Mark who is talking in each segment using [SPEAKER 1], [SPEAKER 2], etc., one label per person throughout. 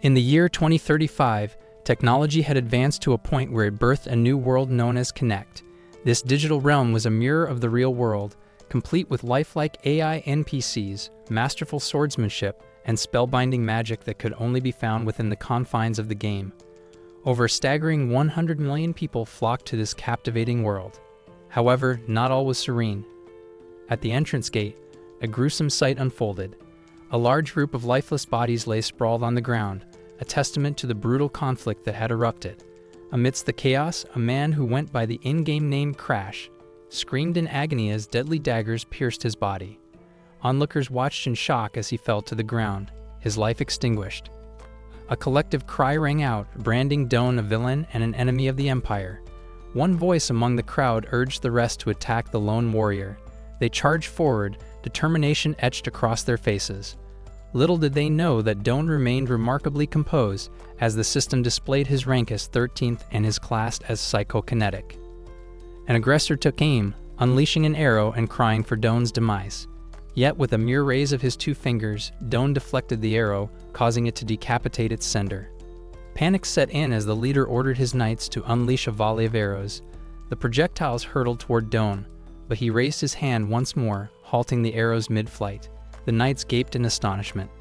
[SPEAKER 1] In the year 2035, technology had advanced to a point where it birthed a new world known as Connect. This digital realm was a mirror of the real world, complete with lifelike AI NPCs, masterful swordsmanship, and spellbinding magic that could only be found within the confines of the game. Over a staggering 100 million people flocked to this captivating world. However, not all was serene. At the entrance gate, a gruesome sight unfolded. A large group of lifeless bodies lay sprawled on the ground, a testament to the brutal conflict that had erupted. Amidst the chaos, a man who went by the in-game name Crash screamed in agony as deadly daggers pierced his body. Onlookers watched in shock as he fell to the ground, his life extinguished. A collective cry rang out, branding Doan a villain and an enemy of the Empire. One voice among the crowd urged the rest to attack the lone warrior. They charged forward, determination etched across their faces. Little did they know that Doan remained remarkably composed, as the system displayed his rank as 13th and his class as psychokinetic. An aggressor took aim, unleashing an arrow and crying for Doan's demise. Yet with a mere raise of his two fingers, Doan deflected the arrow, causing it to decapitate its sender. Panic set in as the leader ordered his knights to unleash a volley of arrows. The projectiles hurtled toward Doan, but he raised his hand once more, halting the arrows mid-flight. The knights gaped in astonishment.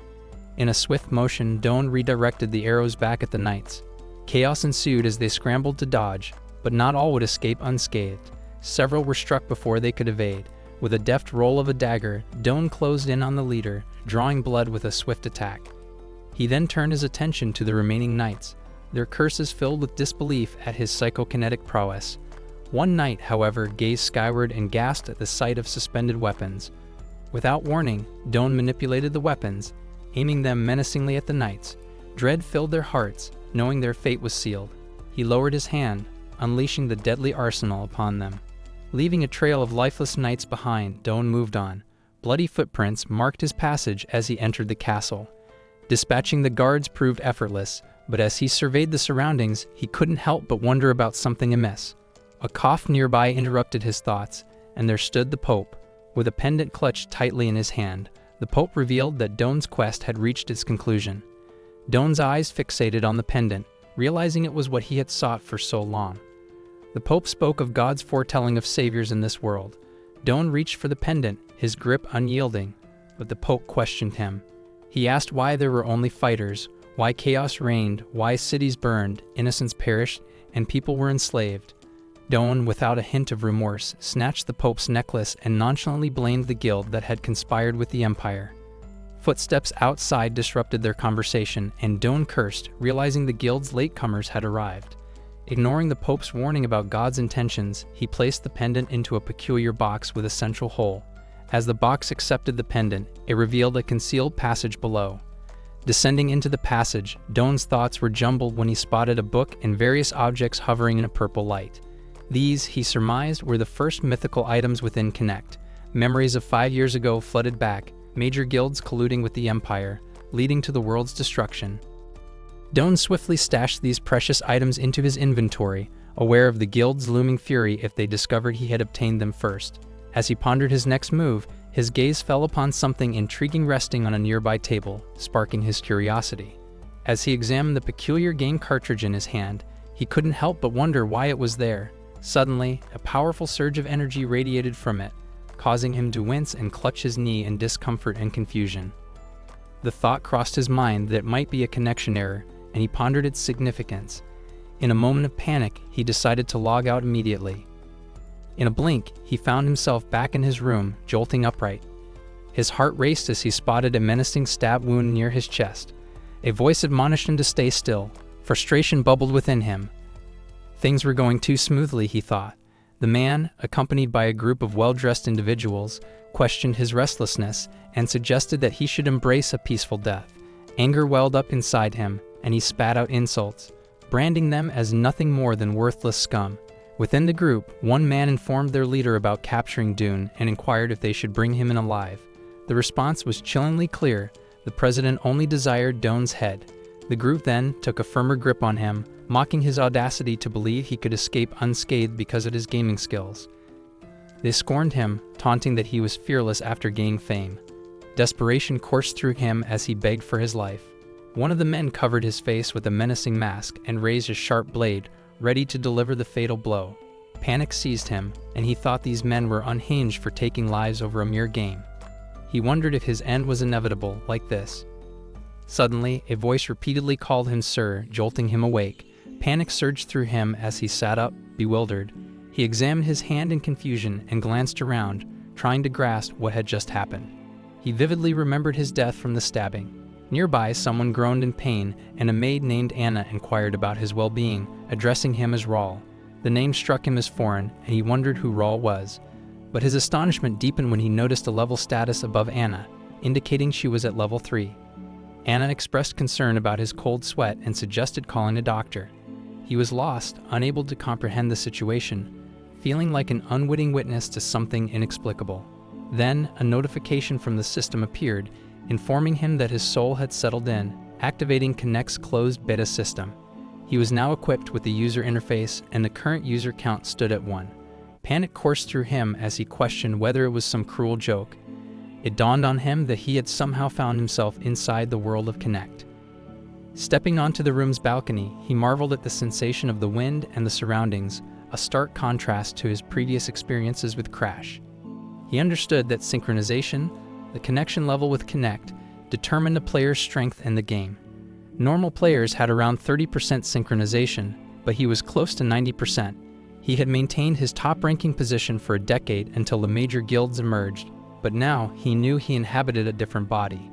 [SPEAKER 1] In a swift motion, Doan redirected the arrows back at the knights. Chaos ensued as they scrambled to dodge, but not all would escape unscathed. Several were struck before they could evade. With a deft roll of a dagger, Doan closed in on the leader, drawing blood with a swift attack. He then turned his attention to the remaining knights, their curses filled with disbelief at his psychokinetic prowess. One knight, however, gazed skyward and gasped at the sight of suspended weapons. Without warning, Doan manipulated the weapons, aiming them menacingly at the knights. Dread filled their hearts, knowing their fate was sealed. He lowered his hand, unleashing the deadly arsenal upon them. Leaving a trail of lifeless knights behind, Doan moved on. Bloody footprints marked his passage as he entered the castle. Dispatching the guards proved effortless, but as he surveyed the surroundings, he couldn't help but wonder about something amiss. A cough nearby interrupted his thoughts, and there stood the Pope. With a pendant clutched tightly in his hand, the Pope revealed that Doan's quest had reached its conclusion. Doan's eyes fixated on the pendant, realizing it was what he had sought for so long. The Pope spoke of God's foretelling of saviors in this world. Doan reached for the pendant, his grip unyielding, but the Pope questioned him. He asked why there were only fighters, why chaos reigned, why cities burned, innocents perished, and people were enslaved. Doan, without a hint of remorse, snatched the Pope's necklace and nonchalantly blamed the guild that had conspired with the Empire. Footsteps outside disrupted their conversation, and Doan cursed, realizing the guild's latecomers had arrived. Ignoring the Pope's warning about God's intentions, he placed the pendant into a peculiar box with a central hole. As the box accepted the pendant, it revealed a concealed passage below. Descending into the passage, Doan's thoughts were jumbled when he spotted a book and various objects hovering in a purple light. These, he surmised, were the first mythical items within Connect. Memories of 5 years ago flooded back, major guilds colluding with the Empire, leading to the world's destruction. Doan swiftly stashed these precious items into his inventory, aware of the guild's looming fury if they discovered he had obtained them first. As he pondered his next move, his gaze fell upon something intriguing resting on a nearby table, sparking his curiosity. As he examined the peculiar game cartridge in his hand, he couldn't help but wonder why it was there. Suddenly, a powerful surge of energy radiated from it, causing him to wince and clutch his knee in discomfort and confusion. The thought crossed his mind that it might be a connection error, and he pondered its significance. In a moment of panic, he decided to log out immediately. In a blink, he found himself back in his room, jolting upright. His heart raced as he spotted a menacing stab wound near his chest. A voice admonished him to stay still. Frustration bubbled within him. Things were going too smoothly, he thought. The man, accompanied by a group of well-dressed individuals, questioned his restlessness and suggested that he should embrace a peaceful death. Anger welled up inside him, and he spat out insults, branding them as nothing more than worthless scum. Within the group, one man informed their leader about capturing Doan and inquired if they should bring him in alive. The response was chillingly clear. The president only desired Doan's head. The group then took a firmer grip on him, mocking his audacity to believe he could escape unscathed because of his gaming skills. They scorned him, taunting that he was fearless after gaining fame. Desperation coursed through him as he begged for his life. One of the men covered his face with a menacing mask and raised a sharp blade, ready to deliver the fatal blow. Panic seized him, and he thought these men were unhinged for taking lives over a mere game. He wondered if his end was inevitable, like this. Suddenly, a voice repeatedly called him sir, jolting him awake. Panic surged through him as he sat up, bewildered. He examined his hand in confusion and glanced around, trying to grasp what had just happened. He vividly remembered his death from the stabbing. Nearby, someone groaned in pain, and a maid named Anna inquired about his well-being, addressing him as Raul. The name struck him as foreign, and he wondered who Raul was. But his astonishment deepened when he noticed a level status above Anna, indicating she was at level 3. Anna expressed concern about his cold sweat and suggested calling a doctor. He was lost, unable to comprehend the situation, feeling like an unwitting witness to something inexplicable. Then, a notification from the system appeared, informing him that his soul had settled in, activating Connect's closed beta system. He was now equipped with the user interface, and the current user count stood at 1. Panic coursed through him as he questioned whether it was some cruel joke. It dawned on him that he had somehow found himself inside the world of Connect. Stepping onto the room's balcony, he marveled at the sensation of the wind and the surroundings, a stark contrast to his previous experiences with Crash. He understood that synchronization, the connection level with Connect, determined a player's strength in the game. Normal players had around 30% synchronization, but he was close to 90%. He had maintained his top-ranking position for a decade until the major guilds emerged, but now he knew he inhabited a different body.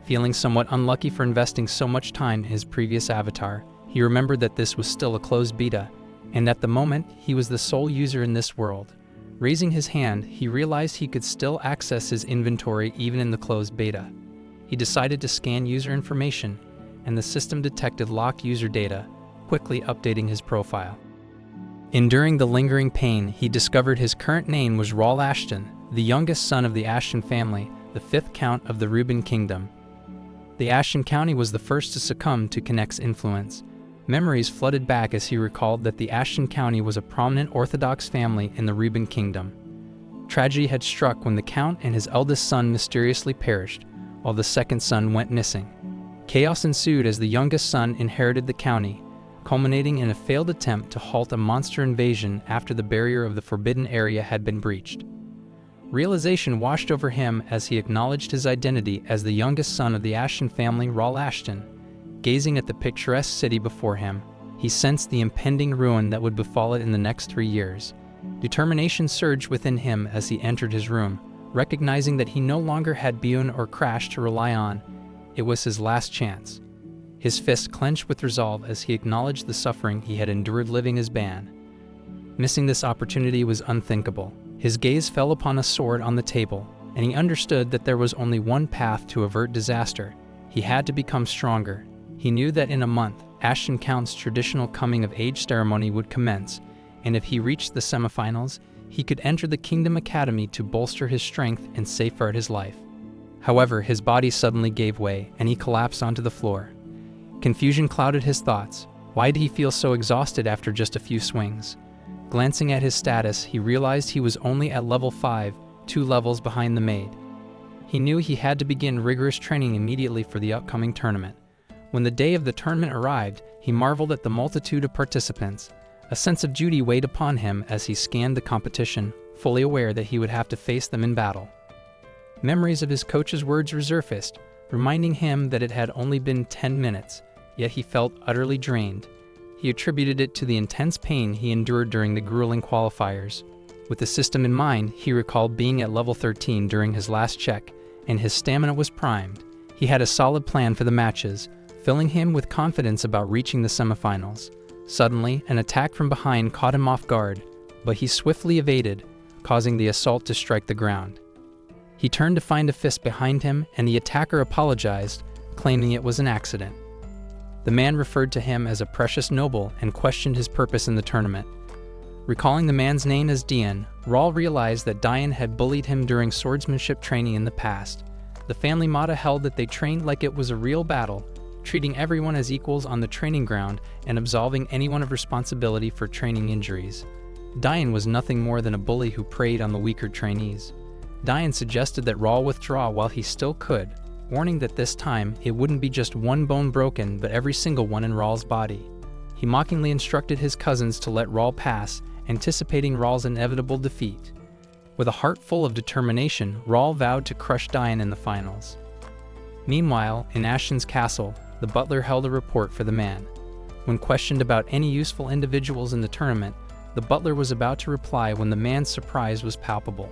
[SPEAKER 1] Feeling somewhat unlucky for investing so much time in his previous avatar, he remembered that this was still a closed beta, and at the moment, he was the sole user in this world. Raising his hand, he realized he could still access his inventory even in the closed beta. He decided to scan user information, and the system detected locked user data, quickly updating his profile. Enduring the lingering pain, he discovered his current name was Raul Ashton, the youngest son of the Ashton family, the 5th Count of the Reuben Kingdom. The Ashton County was the first to succumb to Connect's influence. Memories flooded back as he recalled that the Ashton County was a prominent Orthodox family in the Reuben Kingdom. Tragedy had struck when the Count and his eldest son mysteriously perished, while the second son went missing. Chaos ensued as the youngest son inherited the county, culminating in a failed attempt to halt a monster invasion after the barrier of the Forbidden Area had been breached. Realization washed over him as he acknowledged his identity as the youngest son of the Ashton family, Raul Ashton. Gazing at the picturesque city before him, he sensed the impending ruin that would befall it in the next 3 years. Determination surged within him as he entered his room, recognizing that he no longer had Bune or Crash to rely on. It was his last chance. His fist clenched with resolve as he acknowledged the suffering he had endured living as Ban. Missing this opportunity was unthinkable. His gaze fell upon a sword on the table, and he understood that there was only one path to avert disaster. He had to become stronger. He knew that in a month, Ashton Count's traditional coming-of-age ceremony would commence, and if he reached the semifinals, he could enter the Kingdom Academy to bolster his strength and safeguard his life. However, his body suddenly gave way, and he collapsed onto the floor. Confusion clouded his thoughts. Why did he feel so exhausted after just a few swings? Glancing at his status, he realized he was only at level 5, 2 levels behind the maid. He knew he had to begin rigorous training immediately for the upcoming tournament. When the day of the tournament arrived, he marveled at the multitude of participants. A sense of duty weighed upon him as he scanned the competition, fully aware that he would have to face them in battle. Memories of his coach's words resurfaced, reminding him that it had only been 10 minutes, yet he felt utterly drained. He attributed it to the intense pain he endured during the grueling qualifiers. With the system in mind, he recalled being at level 13 during his last check, and his stamina was primed. He had a solid plan for the matches, filling him with confidence about reaching the semifinals. Suddenly, an attack from behind caught him off guard, but he swiftly evaded, causing the assault to strike the ground. He turned to find a fist behind him, and the attacker apologized, claiming it was an accident. The man referred to him as a precious noble and questioned his purpose in the tournament. Recalling the man's name as Dian, Raul realized that Dian had bullied him during swordsmanship training in the past. The family motto held that they trained like it was a real battle, treating everyone as equals on the training ground and absolving anyone of responsibility for training injuries. Dian was nothing more than a bully who preyed on the weaker trainees. Dian suggested that Raul withdraw while he still could, warning that this time it wouldn't be just one bone broken but every single one in Rawl's body. He mockingly instructed his cousins to let Rawl pass, anticipating Rawl's inevitable defeat. With a heart full of determination, Rawl vowed to crush Dian in the finals. Meanwhile, in Ashton's castle, the butler held a report for the man. When questioned about any useful individuals in the tournament, the butler was about to reply when the man's surprise was palpable.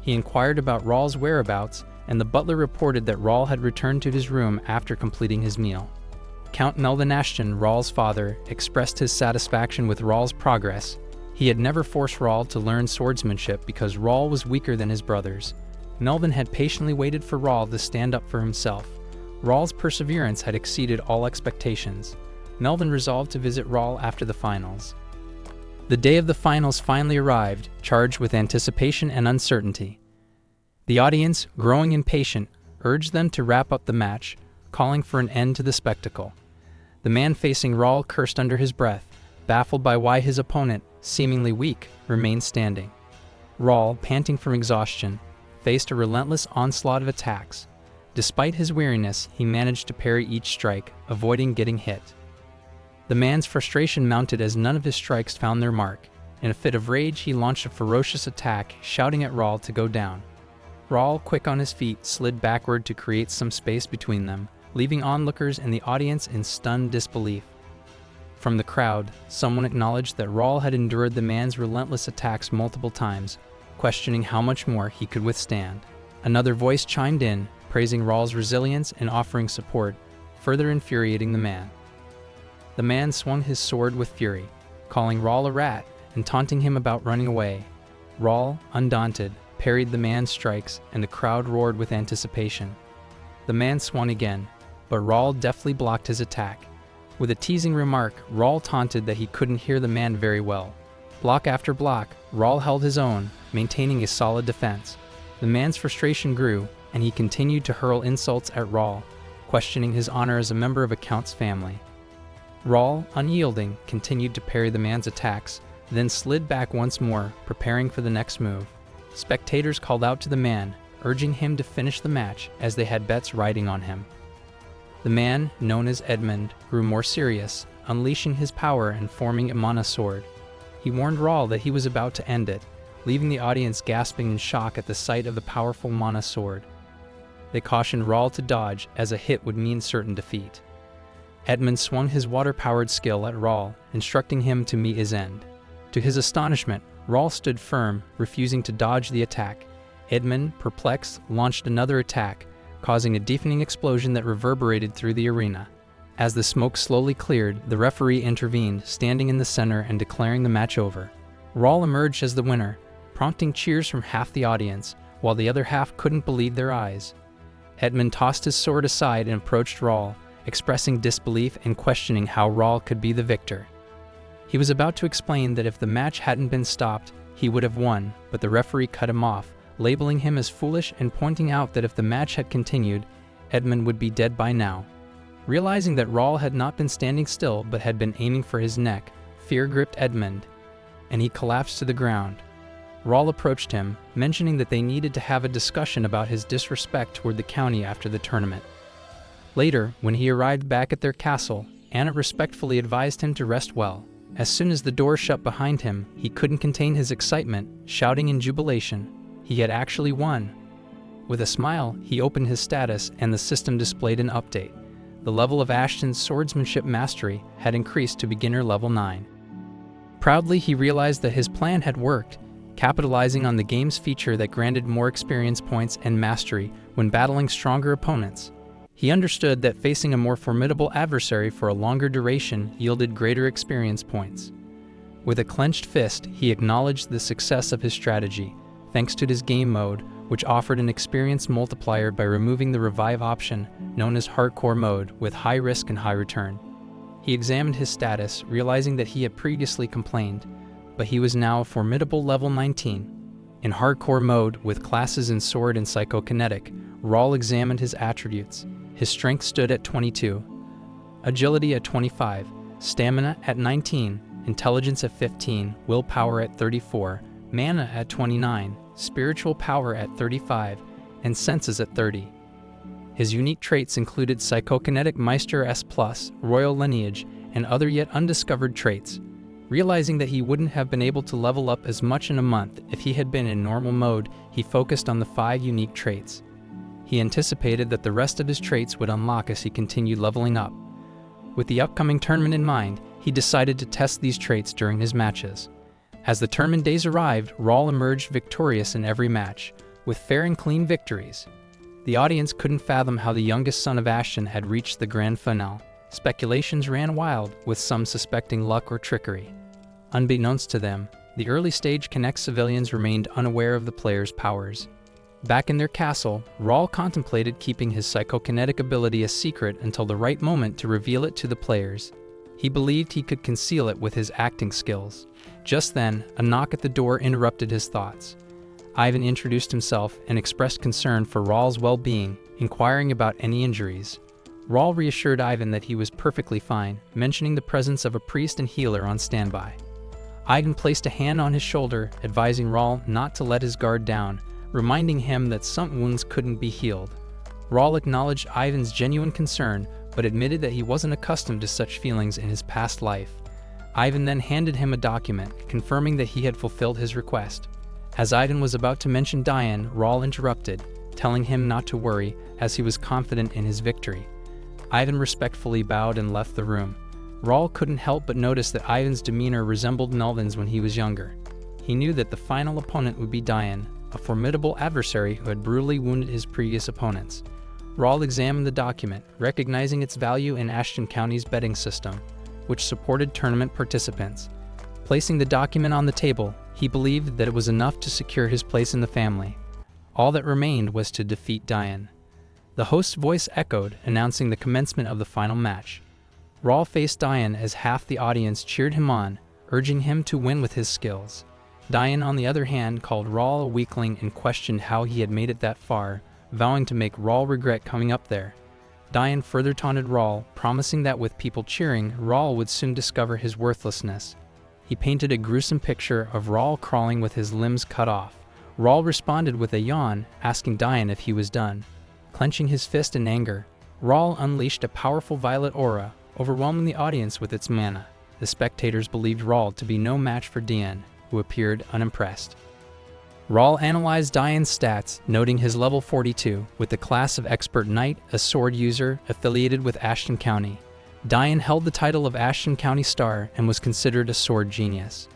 [SPEAKER 1] He inquired about Rawl's whereabouts, and the butler reported that Rawl had returned to his room after completing his meal. Count Melvin Ashton, Rawl's father, expressed his satisfaction with Rawl's progress. He had never forced Rawl to learn swordsmanship because Rawl was weaker than his brothers. Melvin had patiently waited for Rawl to stand up for himself. Rawl's perseverance had exceeded all expectations. Melvin resolved to visit Rawl after the finals. The day of the finals finally arrived, charged with anticipation and uncertainty. The audience, growing impatient, urged them to wrap up the match, calling for an end to the spectacle. The man facing Rawl cursed under his breath, baffled by why his opponent, seemingly weak, remained standing. Rawl, panting from exhaustion, faced a relentless onslaught of attacks. Despite his weariness, he managed to parry each strike, avoiding getting hit. The man's frustration mounted as none of his strikes found their mark. In a fit of rage, he launched a ferocious attack, shouting at Rawl to go down. Rawl, quick on his feet, slid backward to create some space between them, leaving onlookers and the audience in stunned disbelief. From the crowd, someone acknowledged that Rawl had endured the man's relentless attacks multiple times, questioning how much more he could withstand. Another voice chimed in, praising Rawl's resilience and offering support, further infuriating the man. The man swung his sword with fury, calling Rawl a rat and taunting him about running away. Rawl, undaunted, parried the man's strikes, and the crowd roared with anticipation. The man swung again, but Rawl deftly blocked his attack. With a teasing remark, Rawl taunted that he couldn't hear the man very well. Block after block, Rawl held his own, maintaining a solid defense. The man's frustration grew, and he continued to hurl insults at Rawl, questioning his honor as a member of a Count's family. Rawl, unyielding, continued to parry the man's attacks, then slid back once more, preparing for the next move. Spectators called out to the man, urging him to finish the match as they had bets riding on him. The man, known as Edmund, grew more serious, unleashing his power and forming a mana sword. He warned Rawl that he was about to end it, leaving the audience gasping in shock at the sight of the powerful mana sword. They cautioned Rawl to dodge, as a hit would mean certain defeat. Edmund swung his water-powered skill at Rawl, instructing him to meet his end. To his astonishment, Rawl stood firm, refusing to dodge the attack. Edmund, perplexed, launched another attack, causing a deafening explosion that reverberated through the arena. As the smoke slowly cleared, the referee intervened, standing in the center and declaring the match over. Rawl emerged as the winner, prompting cheers from half the audience, while the other half couldn't believe their eyes. Edmund tossed his sword aside and approached Rawl, expressing disbelief and questioning how Rawl could be the victor. He was about to explain that if the match hadn't been stopped, he would have won, but the referee cut him off, labeling him as foolish and pointing out that if the match had continued, Edmund would be dead by now. Realizing that Rawl had not been standing still but had been aiming for his neck, fear gripped Edmund, and he collapsed to the ground. Rawl approached him, mentioning that they needed to have a discussion about his disrespect toward the county after the tournament. Later, when he arrived back at their castle, Anna respectfully advised him to rest well. As soon as the door shut behind him, he couldn't contain his excitement, shouting in jubilation. He had actually won. With a smile, he opened his status and the system displayed an update. The level of Ashton's swordsmanship mastery had increased to beginner level 9. Proudly, he realized that his plan had worked, capitalizing on the game's feature that granted more experience points and mastery when battling stronger opponents. He understood that facing a more formidable adversary for a longer duration yielded greater experience points. With a clenched fist, he acknowledged the success of his strategy, thanks to his game mode, which offered an experience multiplier by removing the revive option, known as hardcore mode, with high risk and high return. He examined his status, realizing that he had previously complained, but he was now a formidable level 19. In hardcore mode, with classes in sword and psychokinetic, Rawl examined his attributes. His strength stood at 22, agility at 25, stamina at 19, intelligence at 15, willpower at 34, mana at 29, spiritual power at 35, and senses at 30. His unique traits included Psychokinetic Meister S+, Royal Lineage, and other yet undiscovered traits. Realizing that he wouldn't have been able to level up as much in a month if he had been in normal mode, he focused on the 5 unique traits. He anticipated that the rest of his traits would unlock as he continued leveling up. With the upcoming tournament in mind, he decided to test these traits during his matches. As the tournament days arrived, Raul emerged victorious in every match, with fair and clean victories. The audience couldn't fathom how the youngest son of Ashton had reached the grand finale. Speculations ran wild, with some suspecting luck or trickery. Unbeknownst to them, the early stage Connect civilians remained unaware of the player's powers. Back in their castle, Raul contemplated keeping his psychokinetic ability a secret until the right moment to reveal it to the players. He believed he could conceal it with his acting skills. Just then, a knock at the door interrupted his thoughts. Ivan introduced himself and expressed concern for Raul's well-being, inquiring about any injuries. Raul reassured Ivan that he was perfectly fine, mentioning the presence of a priest and healer on standby. Ivan placed a hand on his shoulder, advising Raul not to let his guard down, reminding him that some wounds couldn't be healed. Raul acknowledged Ivan's genuine concern, but admitted that he wasn't accustomed to such feelings in his past life. Ivan then handed him a document, confirming that he had fulfilled his request. As Ivan was about to mention Diane, Raul interrupted, telling him not to worry, as he was confident in his victory. Ivan respectfully bowed and left the room. Raul couldn't help but notice that Ivan's demeanor resembled Melvin's when he was younger. He knew that the final opponent would be Diane, a formidable adversary who had brutally wounded his previous opponents. Raul examined the document, recognizing its value in Ashton County's betting system, which supported tournament participants. Placing the document on the table, he believed that it was enough to secure his place in the family. All that remained was to defeat Diane. The host's voice echoed, announcing the commencement of the final match. Raul faced Diane as half the audience cheered him on, urging him to win with his skills. Diane, on the other hand, called Raul a weakling and questioned how he had made it that far, vowing to make Raul regret coming up there. Diane further taunted Raul, promising that with people cheering, Raul would soon discover his worthlessness. He painted a gruesome picture of Raul crawling with his limbs cut off. Raul responded with a yawn, asking Diane if he was done. Clenching his fist in anger, Raul unleashed a powerful violet aura, overwhelming the audience with its mana. The spectators believed Raul to be no match for Diane, who appeared unimpressed. Raul analyzed Diane's stats, noting his level 42, with the class of Expert Knight, a sword user affiliated with Ashton County. Diane held the title of Ashton County Star and was considered a sword genius.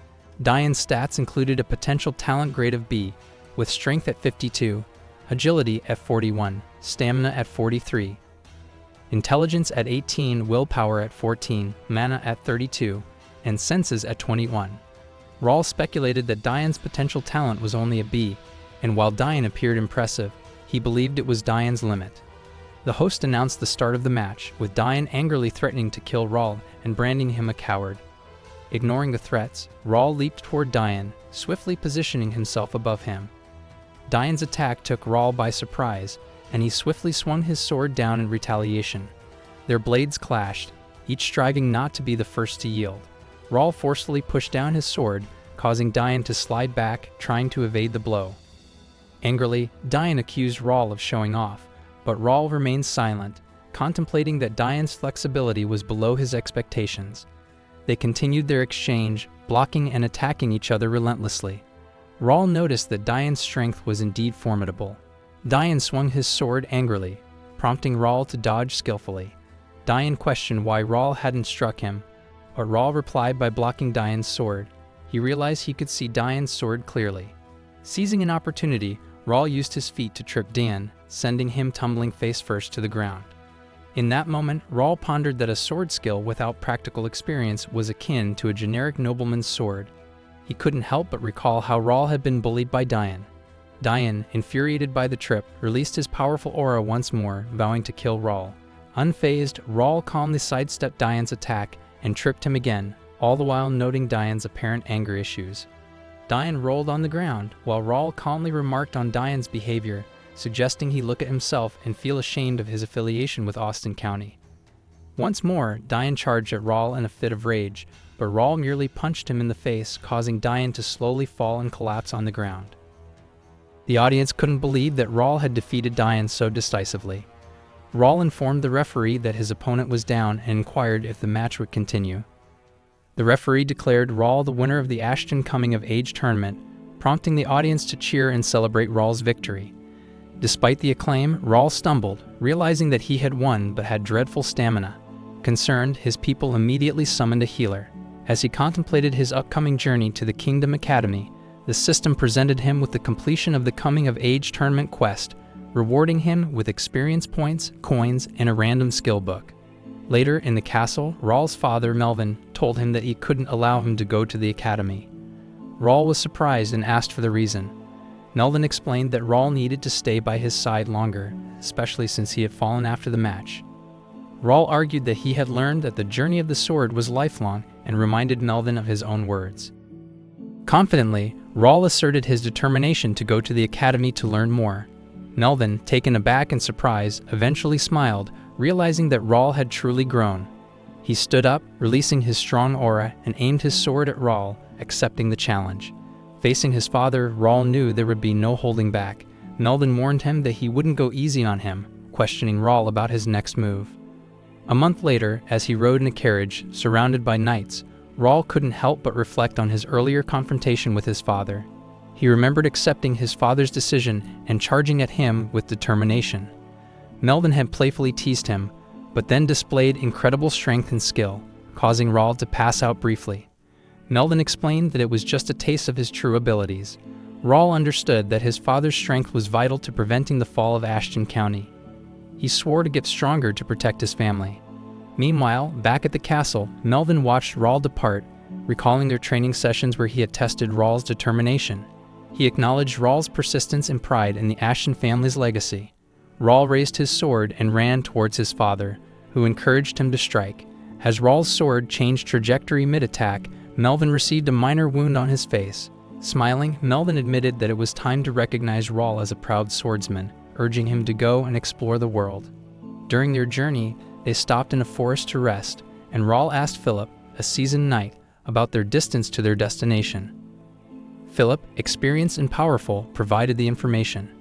[SPEAKER 1] Diane's stats included a potential talent grade of B, with strength at 52, agility at 41, stamina at 43, intelligence at 18, willpower at 14, mana at 32, and senses at 21. Raul speculated that Diane's potential talent was only a B, and while Diane appeared impressive, he believed it was Diane's limit. The host announced the start of the match, with Diane angrily threatening to kill Raul and branding him a coward. Ignoring the threats, Raul leaped toward Diane, swiftly positioning himself above him. Diane's attack took Raul by surprise, and he swiftly swung his sword down in retaliation. Their blades clashed, each striving not to be the first to yield. Raul forcefully pushed down his sword, causing Diane to slide back, trying to evade the blow. Angrily, Diane accused Raul of showing off, but Raul remained silent, contemplating that Diane's flexibility was below his expectations. They continued their exchange, blocking and attacking each other relentlessly. Raul noticed that Diane's strength was indeed formidable. Diane swung his sword angrily, prompting Raul to dodge skillfully. Diane questioned why Raul hadn't struck him, but Raul replied by blocking Diane's sword. He realized he could see Diane's sword clearly. Seizing an opportunity, Raul used his feet to trip Diane, sending him tumbling face first to the ground. In that moment, Raul pondered that a sword skill without practical experience was akin to a generic nobleman's sword. He couldn't help but recall how Raul had been bullied by Diane. Diane, infuriated by the trip, released his powerful aura once more, vowing to kill Raul. Unfazed, Raul calmly sidestepped Diane's attack and tripped him again, all the while noting Diane's apparent anger issues. Diane rolled on the ground, while Raul calmly remarked on Diane's behavior, suggesting he look at himself and feel ashamed of his affiliation with Ashton County. Once more, Diane charged at Raul in a fit of rage, but Raul merely punched him in the face, causing Diane to slowly fall and collapse on the ground. The audience couldn't believe that Raul had defeated Diane so decisively. Raul informed the referee that his opponent was down and inquired if the match would continue. The referee declared Raul the winner of the Ashton Coming of Age tournament, prompting the audience to cheer and celebrate Raul's victory. Despite the acclaim, Raul stumbled, realizing that he had won but had dreadful stamina. Concerned, his people immediately summoned a healer. As he contemplated his upcoming journey to the Kingdom Academy, the system presented him with the completion of the Coming of Age tournament quest, rewarding him with experience points, coins, and a random skill book. Later, in the castle, Raul's father, Melvin, told him that he couldn't allow him to go to the academy. Raul was surprised and asked for the reason. Melvin explained that Raul needed to stay by his side longer, especially since he had fallen after the match. Raul argued that he had learned that the journey of the sword was lifelong and reminded Melvin of his own words. Confidently, Raul asserted his determination to go to the academy to learn more. Melvin, taken aback and surprised, eventually smiled, realizing that Raul had truly grown. He stood up, releasing his strong aura, and aimed his sword at Raul, accepting the challenge. Facing his father, Raul knew there would be no holding back. Melvin warned him that he wouldn't go easy on him, questioning Raul about his next move. A month later, as he rode in a carriage, surrounded by knights, Raul couldn't help but reflect on his earlier confrontation with his father. He remembered accepting his father's decision and charging at him with determination. Melvin had playfully teased him, but then displayed incredible strength and skill, causing Raul to pass out briefly. Melvin explained that it was just a taste of his true abilities. Raul understood that his father's strength was vital to preventing the fall of Ashton County. He swore to get stronger to protect his family. Meanwhile, back at the castle, Melvin watched Raul depart, recalling their training sessions where he had tested Raul's determination. He acknowledged Raul's persistence and pride in the Ashton family's legacy. Raul raised his sword and ran towards his father, who encouraged him to strike. As Raul's sword changed trajectory mid-attack, Melvin received a minor wound on his face. Smiling, Melvin admitted that it was time to recognize Raul as a proud swordsman, urging him to go and explore the world. During their journey, they stopped in a forest to rest, and Raul asked Philip, a seasoned knight, about their distance to their destination. Philip, experienced and powerful, provided the information.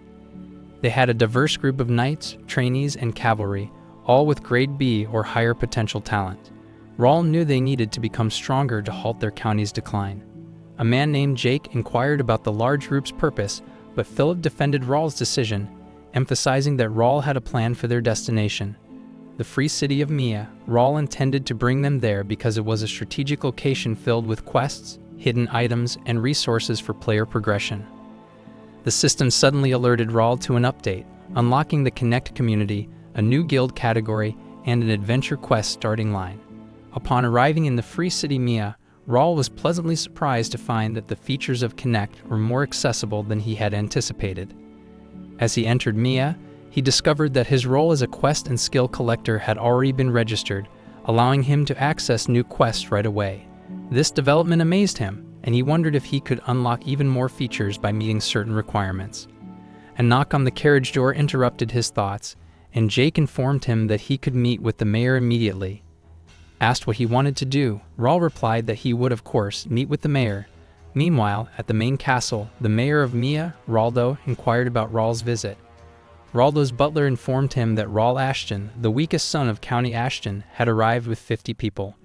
[SPEAKER 1] They had a diverse group of knights, trainees, and cavalry, all with grade B or higher potential talent. Raul knew they needed to become stronger to halt their county's decline. A man named Jake inquired about the large group's purpose, but Philip defended Raul's decision, emphasizing that Raul had a plan for their destination. The free city of Mia. Raul intended to bring them there because it was a strategic location filled with quests, hidden items, and resources for player progression. The system suddenly alerted Raul to an update, unlocking the Connect community, a new guild category, and an adventure quest starting line. Upon arriving in the free city Mia, Raul was pleasantly surprised to find that the features of Connect were more accessible than he had anticipated. As he entered Mia, he discovered that his role as a quest and skill collector had already been registered, allowing him to access new quests right away. This development amazed him, and he wondered if he could unlock even more features by meeting certain requirements. A knock on the carriage door interrupted his thoughts, and Jake informed him that he could meet with the mayor immediately. Asked what he wanted to do, Raul replied that he would, of course, meet with the mayor. Meanwhile, at the main castle, the mayor of Mia, Raldo, inquired about Raul's visit. Raldo's butler informed him that Raul Ashton, the weakest son of County Ashton, had arrived with 50 people.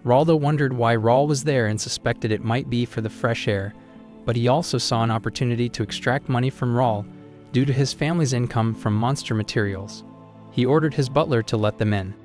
[SPEAKER 1] Raldo wondered why Raul was there and suspected it might be for the fresh air, but he also saw an opportunity to extract money from Raul due to his family's income from monster materials. He ordered his butler to let them in.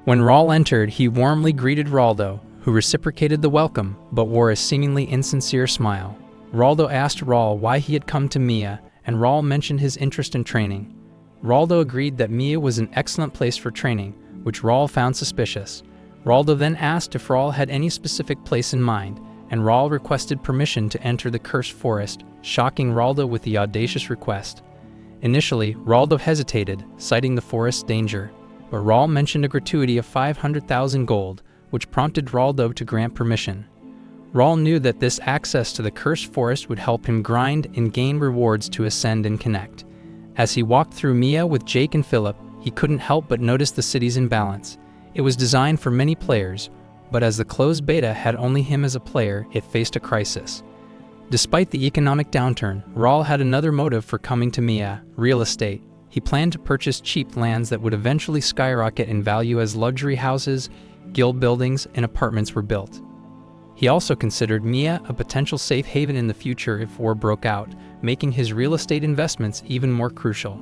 [SPEAKER 1] When Raul entered, he warmly greeted Raldo, who reciprocated the welcome but wore a seemingly insincere smile. Raldo asked Raul why he had come to Mia, and Raul mentioned his interest in training. Raldo agreed that Mia was an excellent place for training, which Raul found suspicious. Raldo then asked if Raul had any specific place in mind, and Raul requested permission to enter the cursed forest, shocking Raldo with the audacious request. Initially, Raldo hesitated, citing the forest's danger, but Raul mentioned a gratuity of 500,000 gold, which prompted Raldo to grant permission. Raul knew that this access to the cursed forest would help him grind and gain rewards to ascend and connect. As he walked through Mia with Jake and Philip, he couldn't help but notice the city's imbalance. It was designed for many players, but as the closed beta had only him as a player, it faced a crisis. Despite the economic downturn, Raul had another motive for coming to Mia: real estate. He planned to purchase cheap lands that would eventually skyrocket in value as luxury houses, guild buildings, and apartments were built. He also considered Mia a potential safe haven in the future if war broke out, making his real estate investments even more crucial.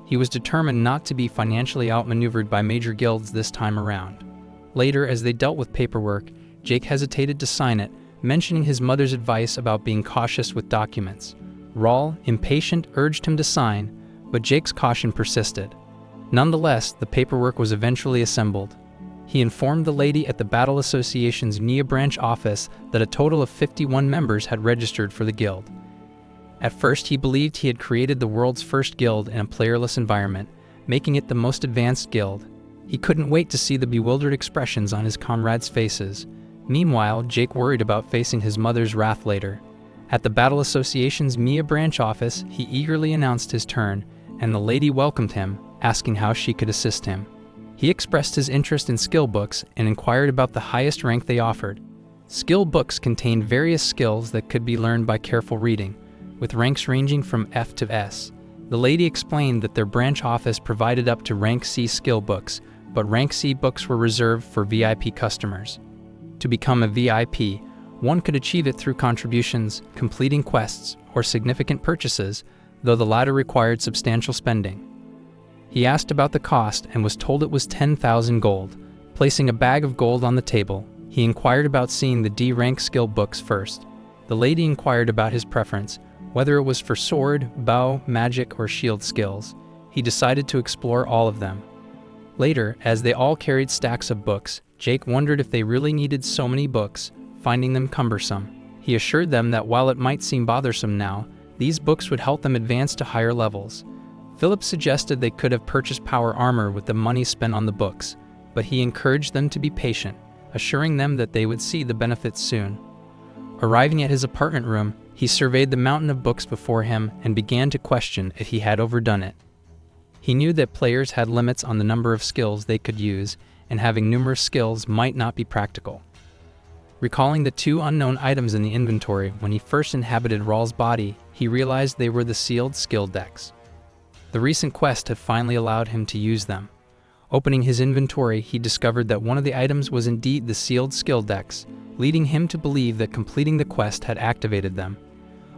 [SPEAKER 1] He was determined not to be financially outmaneuvered by major guilds this time around. Later, as they dealt with paperwork, Jake hesitated to sign it, mentioning his mother's advice about being cautious with documents. Raul, impatient, urged him to sign, but Jake's caution persisted. Nonetheless, the paperwork was eventually assembled. He informed the lady at the Battle Association's Nia branch office that a total of 51 members had registered for the guild. At first, he believed he had created the world's first guild in a playerless environment, making it the most advanced guild. He couldn't wait to see the bewildered expressions on his comrades' faces. Meanwhile, Jake worried about facing his mother's wrath later. At the Battle Association's Mia branch office, he eagerly announced his turn, and the lady welcomed him, asking how she could assist him. He expressed his interest in skill books and inquired about the highest rank they offered. Skill books contained various skills that could be learned by careful reading, with ranks ranging from F to S. The lady explained that their branch office provided up to rank C skill books, but rank C books were reserved for VIP customers. To become a VIP, one could achieve it through contributions, completing quests, or significant purchases, though the latter required substantial spending. He asked about the cost and was told it was 10,000 gold. Placing a bag of gold on the table, he inquired about seeing the D-rank skill books first. The lady inquired about his preference, whether it was for sword, bow, magic, or shield skills. He decided to explore all of them. Later, as they all carried stacks of books, Jake wondered if they really needed so many books, finding them cumbersome. He assured them that while it might seem bothersome now, these books would help them advance to higher levels. Philip suggested they could have purchased power armor with the money spent on the books, but he encouraged them to be patient, assuring them that they would see the benefits soon. Arriving at his apartment room, he surveyed the mountain of books before him and began to question if he had overdone it. He knew that players had limits on the number of skills they could use, and having numerous skills might not be practical. Recalling the two unknown items in the inventory when he first inhabited Raul's body, he realized they were the sealed skill decks. The recent quest had finally allowed him to use them. Opening his inventory, he discovered that one of the items was indeed the sealed skill decks, leading him to believe that completing the quest had activated them.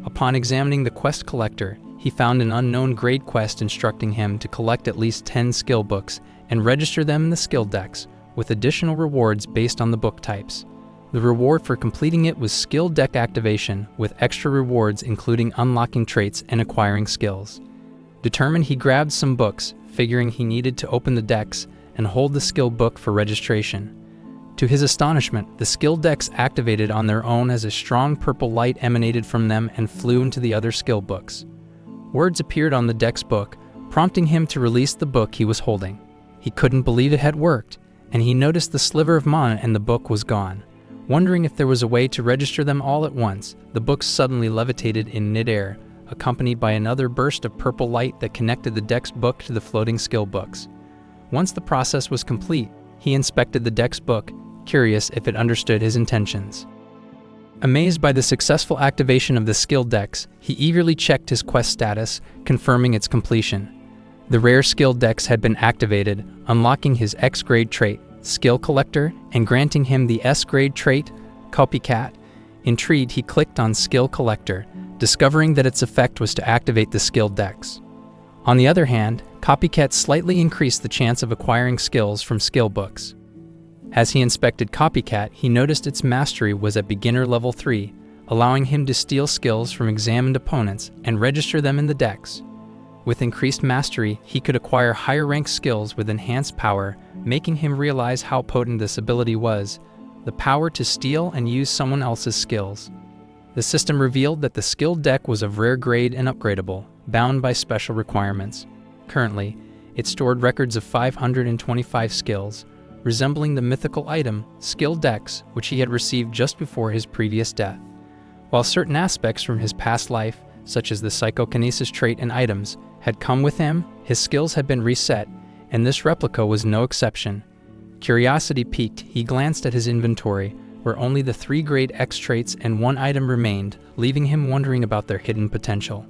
[SPEAKER 1] Upon examining the quest collector, he found an unknown grade quest instructing him to collect at least 10 skill books and register them in the skill decks, with additional rewards based on the book types. The reward for completing it was skill deck activation, with extra rewards including unlocking traits and acquiring skills. Determined, he grabbed some books, figuring he needed to open the decks and hold the skill book for registration. To his astonishment, the skill decks activated on their own as a strong purple light emanated from them and flew into the other skill books. Words appeared on the deck's book, prompting him to release the book he was holding. He couldn't believe it had worked, and he noticed the sliver of mana and the book was gone. Wondering if there was a way to register them all at once, the books suddenly levitated in mid-air, accompanied by another burst of purple light that connected the deck's book to the floating skill books. Once the process was complete, he inspected the deck's book, curious if it understood his intentions. Amazed by the successful activation of the skill decks, he eagerly checked his quest status, confirming its completion. The rare skill decks had been activated, unlocking his X-grade trait, Skill Collector, and granting him the S-grade trait, Copycat. Intrigued, he clicked on Skill Collector, discovering that its effect was to activate the skill decks. On the other hand, Copycat slightly increased the chance of acquiring skills from skill books. As he inspected Copycat, he noticed its mastery was at beginner level 3, allowing him to steal skills from examined opponents and register them in the decks. With increased mastery, he could acquire higher ranked skills with enhanced power, making him realize how potent this ability was, the power to steal and use someone else's skills. The system revealed that the skill deck was of rare grade and upgradable, bound by special requirements. Currently, it stored records of 525 skills, resembling the mythical item, Skill Dex, which he had received just before his previous death. While certain aspects from his past life, such as the psychokinesis trait and items, had come with him, his skills had been reset, and this replica was no exception. Curiosity piqued, he glanced at his inventory, where only the 3 grade X traits and 1 item remained, leaving him wondering about their hidden potential.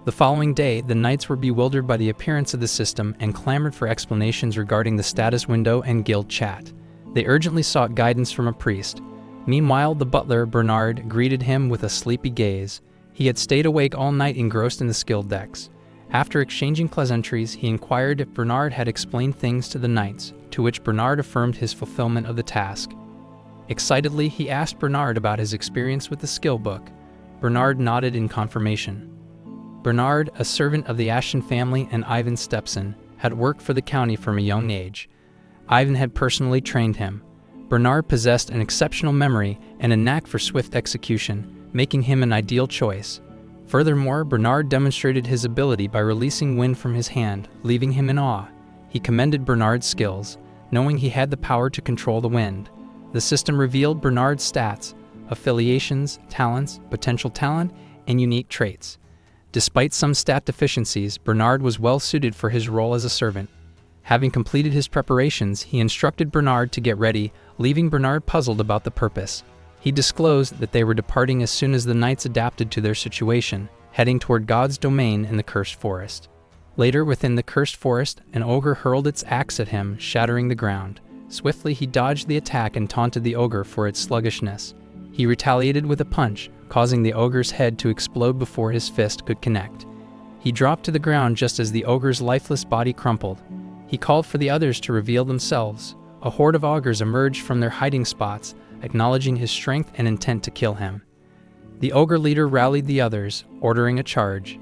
[SPEAKER 1] The following day, the knights were bewildered by the appearance of the system and clamored for explanations regarding the status window and guild chat. They urgently sought guidance from a priest. Meanwhile, the butler, Bernard, greeted him with a sleepy gaze. He had stayed awake all night engrossed in the skill decks. After exchanging pleasantries, he inquired if Bernard had explained things to the knights, to which Bernard affirmed his fulfillment of the task. Excitedly, he asked Bernard about his experience with the skill book. Bernard nodded in confirmation. Bernard, a servant of the Ashton family and Ivan's stepson, had worked for the county from a young age. Ivan had personally trained him. Bernard possessed an exceptional memory and a knack for swift execution, making him an ideal choice. Furthermore, Bernard demonstrated his ability by releasing wind from his hand, leaving him in awe. He commended Bernard's skills, knowing he had the power to control the wind. The system revealed Bernard's stats, affiliations, talents, potential talent, and unique traits. Despite some stat deficiencies, Bernard was well suited for his role as a servant. Having completed his preparations, he instructed Bernard to get ready, leaving Bernard puzzled about the purpose. He disclosed that they were departing as soon as the knights adapted to their situation, heading toward God's domain in the Cursed Forest. Later, within the Cursed Forest, an ogre hurled its axe at him, shattering the ground. Swiftly, he dodged the attack and taunted the ogre for its sluggishness. He retaliated with a punch, causing the ogre's head to explode before his fist could connect. He dropped to the ground just as the ogre's lifeless body crumpled. He called for the others to reveal themselves. A horde of augurs emerged from their hiding spots, acknowledging his strength and intent to kill him. The ogre leader rallied the others, ordering a charge.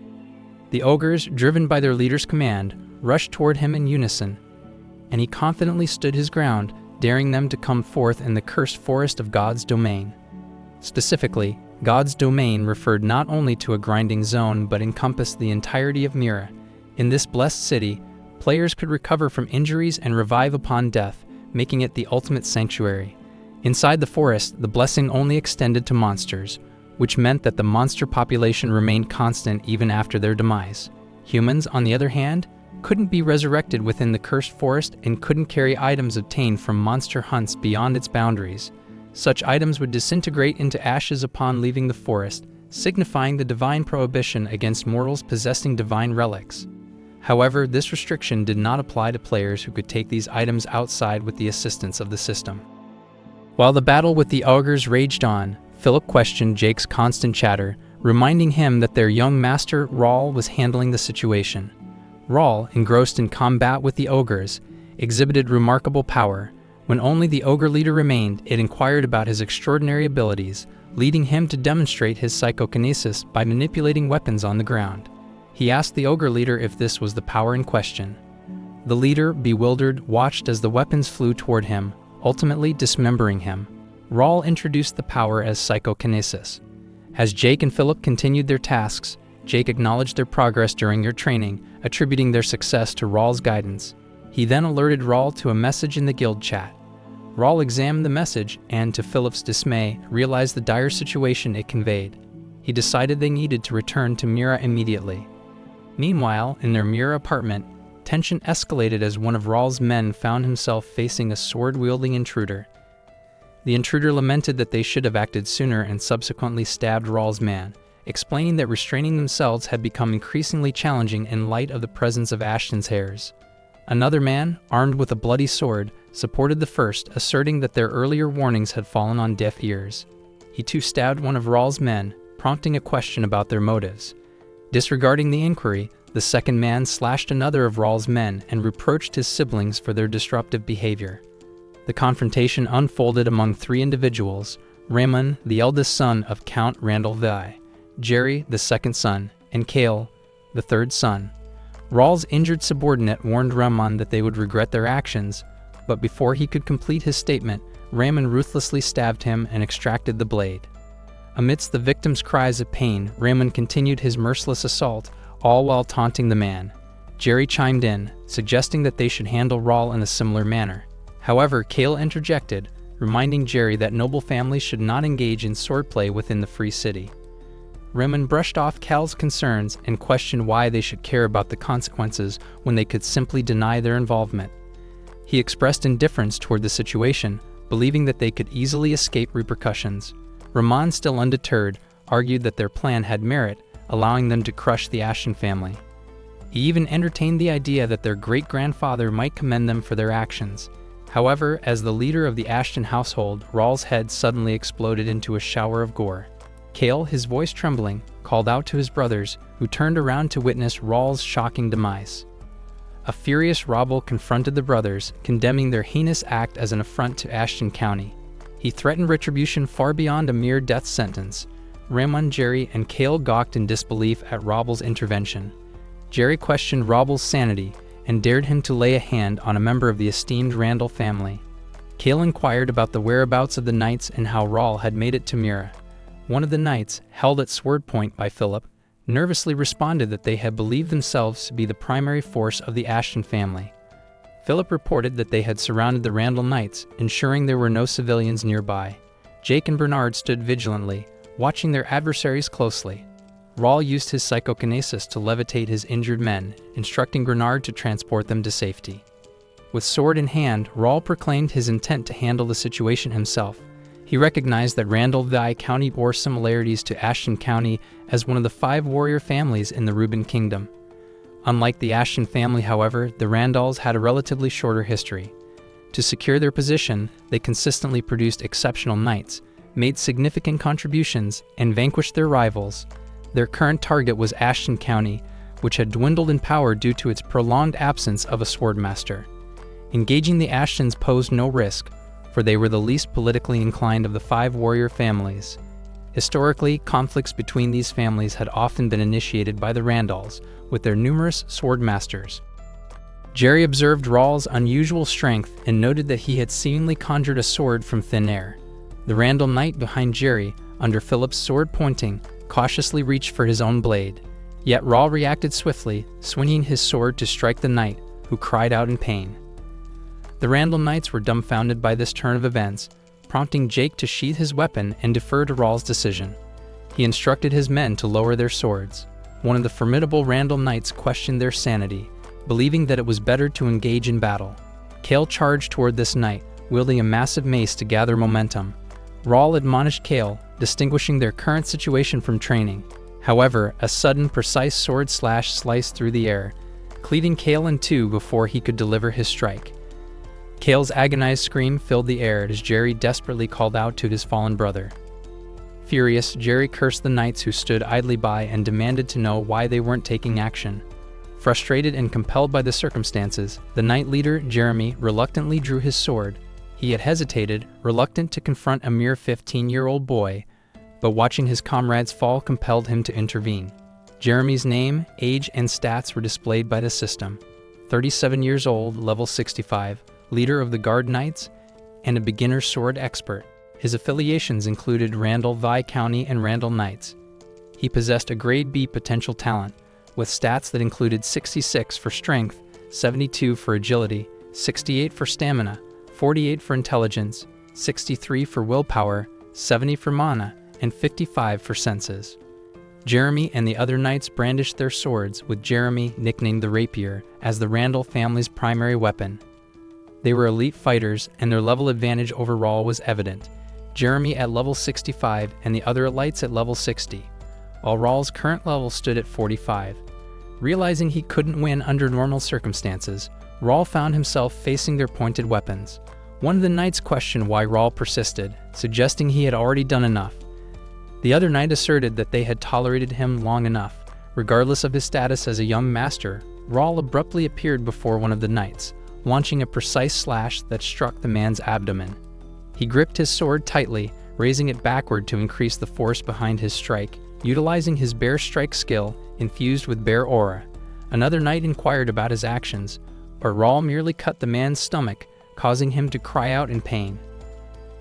[SPEAKER 1] The ogres, driven by their leader's command, rushed toward him in unison, and he confidently stood his ground, daring them to come forth in the Cursed Forest of God's domain. Specifically, God's domain referred not only to a grinding zone but encompassed the entirety of Mira. In this blessed city, players could recover from injuries and revive upon death, making it the ultimate sanctuary. Inside the forest, the blessing only extended to monsters, which meant that the monster population remained constant even after their demise. Humans, on the other hand, couldn't be resurrected within the Cursed Forest and couldn't carry items obtained from monster hunts beyond its boundaries. Such items would disintegrate into ashes upon leaving the forest, signifying the divine prohibition against mortals possessing divine relics. However, this restriction did not apply to players who could take these items outside with the assistance of the system. While the battle with the ogres raged on, Philip questioned Jake's constant chatter, reminding him that their young master, Rawl, was handling the situation. Rawl, engrossed in combat with the ogres, exhibited remarkable power. When only the ogre leader remained, it inquired about his extraordinary abilities, leading him to demonstrate his psychokinesis by manipulating weapons on the ground. He asked the ogre leader if this was the power in question. The leader, bewildered, watched as the weapons flew toward him, ultimately dismembering him. Rawl introduced the power as psychokinesis. As Jake and Philip continued their tasks, Jake acknowledged their progress during their training, attributing their success to Rawl's guidance. He then alerted Rawl to a message in the guild chat. Rawl examined the message and, to Philip's dismay, realized the dire situation it conveyed. He decided they needed to return to Mira immediately. Meanwhile, in their Mira apartment, tension escalated as one of Rawl's men found himself facing a sword-wielding intruder. The intruder lamented that they should have acted sooner and subsequently stabbed Rawl's man, explaining that restraining themselves had become increasingly challenging in light of the presence of Ashton's heirs. Another man, armed with a bloody sword, supported the first, asserting that their earlier warnings had fallen on deaf ears. He too stabbed one of Rawl's men, prompting a question about their motives. Disregarding the inquiry, the second man slashed another of Rawl's men and reproached his siblings for their disruptive behavior. The confrontation unfolded among three individuals: Raymond, the eldest son of Count Randall Vi, Jerry, the second son, and Cale, the third son. Rawl's injured subordinate warned Raymond that they would regret their actions, but before he could complete his statement, Raymond ruthlessly stabbed him and extracted the blade. Amidst the victim's cries of pain, Raymond continued his merciless assault, all while taunting the man. Jerry chimed in, suggesting that they should handle Rawl in a similar manner. However, Cale interjected, reminding Jerry that noble families should not engage in swordplay within the Free City. Raymond brushed off Cal's concerns and questioned why they should care about the consequences when they could simply deny their involvement. He expressed indifference toward the situation, believing that they could easily escape repercussions. Ramon, still undeterred, argued that their plan had merit, allowing them to crush the Ashton family. He even entertained the idea that their great-grandfather might commend them for their actions. However, as the leader of the Ashton household, Rawl's head suddenly exploded into a shower of gore. Cale, his voice trembling, called out to his brothers, who turned around to witness Rawl's shocking demise. A furious Robble confronted the brothers, condemning their heinous act as an affront to Ashton County. He threatened retribution far beyond a mere death sentence. Ramon, Jerry, and Cale gawked in disbelief at Robble's intervention. Jerry questioned Robble's sanity and dared him to lay a hand on a member of the esteemed Randall family. Cale inquired about the whereabouts of the knights and how Rawle had made it to Mira. One of the knights, held at sword point by Philip, nervously responded that they had believed themselves to be the primary force of the Ashton family. Philip reported that they had surrounded the Randall Knights, ensuring there were no civilians nearby. Jake and Bernard stood vigilantly, watching their adversaries closely. Rawle used his psychokinesis to levitate his injured men, instructing Bernard to transport them to safety. With sword in hand, Rawle proclaimed his intent to handle the situation himself. He recognized that Randall Vi County bore similarities to Ashton County as one of the 5 warrior families in the Reuben Kingdom. Unlike the Ashton family, however, the Randalls had a relatively shorter history. To secure their position, they consistently produced exceptional knights, made significant contributions, and vanquished their rivals. Their current target was Ashton County, which had dwindled in power due to its prolonged absence of a swordmaster. Engaging the Ashtons posed no risk, for they were the least politically inclined of the 5 warrior families. Historically, conflicts between these families had often been initiated by the Randalls, with their numerous swordmasters. Jerry observed Rawle's unusual strength and noted that he had seemingly conjured a sword from thin air. The Randall knight behind Jerry, under Philip's sword pointing, cautiously reached for his own blade. Yet Rawle reacted swiftly, swinging his sword to strike the knight, who cried out in pain. The Randall Knights were dumbfounded by this turn of events, prompting Jake to sheath his weapon and defer to Rawle's decision. He instructed his men to lower their swords. One of the formidable Randall Knights questioned their sanity, believing that it was better to engage in battle. Cale charged toward this knight, wielding a massive mace to gather momentum. Rawle admonished Cale, distinguishing their current situation from training. However, a sudden, precise sword slash sliced through the air, cleaving Cale in two before he could deliver his strike. Cale's agonized scream filled the air as Jerry desperately called out to his fallen brother. Furious, Jerry cursed the knights who stood idly by and demanded to know why they weren't taking action. Frustrated and compelled by the circumstances, the knight leader, Jeremy, reluctantly drew his sword. He had hesitated, reluctant to confront a mere 15-year-old boy, but watching his comrades fall compelled him to intervene. Jeremy's name, age, and stats were displayed by the system. 37 years old, level 65, leader of the Guard Knights, and a beginner sword expert. His affiliations included Randall Vi County and Randall Knights. He possessed a Grade B potential talent, with stats that included 66 for strength, 72 for agility, 68 for stamina, 48 for intelligence, 63 for willpower, 70 for mana, and 55 for senses. Jeremy and the other knights brandished their swords, with Jeremy, nicknamed the Rapier, as the Randall family's primary weapon. They were elite fighters, and their level advantage over Rawle was evident. Jeremy at level 65 and the other elites at level 60, while Rawle's current level stood at 45. Realizing he couldn't win under normal circumstances, Rawle found himself facing their pointed weapons. One of the knights questioned why Rawle persisted, suggesting he had already done enough. The other knight asserted that they had tolerated him long enough. Regardless of his status as a young master, Rawle abruptly appeared before one of the knights, launching a precise slash that struck the man's abdomen. He gripped his sword tightly, raising it backward to increase the force behind his strike, utilizing his bear strike skill infused with bear aura. Another knight inquired about his actions, but Rawle merely cut the man's stomach, causing him to cry out in pain.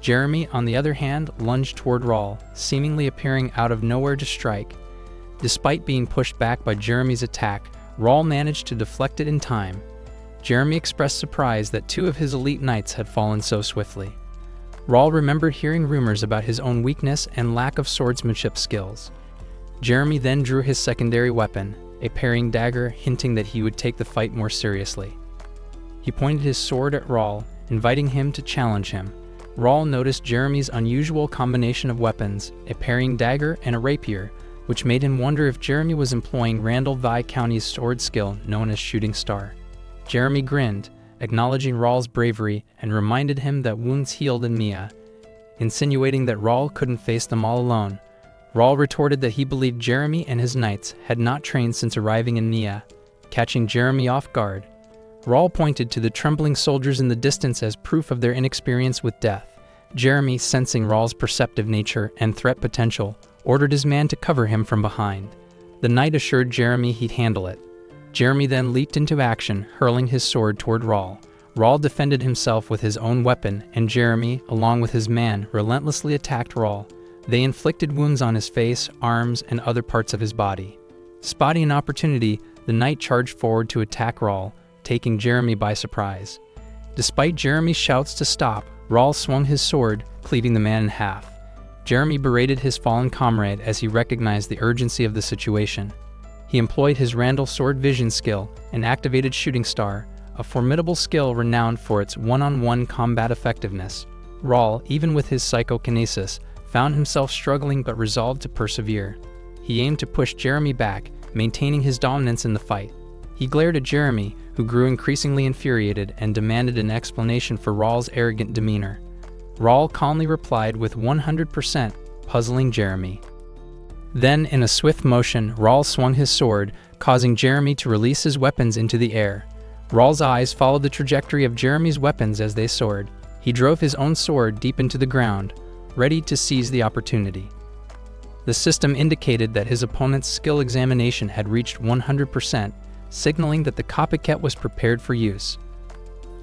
[SPEAKER 1] Jeremy, on the other hand, lunged toward Rawle, seemingly appearing out of nowhere to strike. Despite being pushed back by Jeremy's attack, Rawle managed to deflect it in time. Jeremy expressed surprise that 2 of his elite knights had fallen so swiftly. Rawle remembered hearing rumors about his own weakness and lack of swordsmanship skills. Jeremy then drew his secondary weapon, a parrying dagger, hinting that he would take the fight more seriously. He pointed his sword at Rawle, inviting him to challenge him. Rawle noticed Jeremy's unusual combination of weapons, a parrying dagger and a rapier, which made him wonder if Jeremy was employing Randall Vi County's sword skill known as Shooting Star. Jeremy grinned, acknowledging Rawl's bravery, and reminded him that wounds healed in Mia, insinuating that Rawl couldn't face them all alone. Rawl retorted that he believed Jeremy and his knights had not trained since arriving in Mia, catching Jeremy off guard. Rawl pointed to the trembling soldiers in the distance as proof of their inexperience with death. Jeremy, sensing Rawl's perceptive nature and threat potential, ordered his man to cover him from behind. The knight assured Jeremy he'd handle it. Jeremy then leaped into action, hurling his sword toward Rawl. Rawl defended himself with his own weapon, and Jeremy, along with his man, relentlessly attacked Rawl. They inflicted wounds on his face, arms, and other parts of his body. Spotting an opportunity, the knight charged forward to attack Rawl, taking Jeremy by surprise. Despite Jeremy's shouts to stop, Rawl swung his sword, cleaving the man in half. Jeremy berated his fallen comrade as he recognized the urgency of the situation. He employed his Randall sword vision skill and activated Shooting Star, a formidable skill renowned for its one-on-one combat effectiveness. Rawl, even with his psychokinesis, found himself struggling but resolved to persevere. He aimed to push Jeremy back, maintaining his dominance in the fight. He glared at Jeremy, who grew increasingly infuriated and demanded an explanation for Rawl's arrogant demeanor. Rawl calmly replied with 100%, puzzling Jeremy. Then, in a swift motion, Rawl swung his sword, causing Jeremy to release his weapons into the air. Rawl's eyes followed the trajectory of Jeremy's weapons as they soared. He drove his own sword deep into the ground, ready to seize the opportunity. The system indicated that his opponent's skill examination had reached 100%, signaling that the copycat was prepared for use.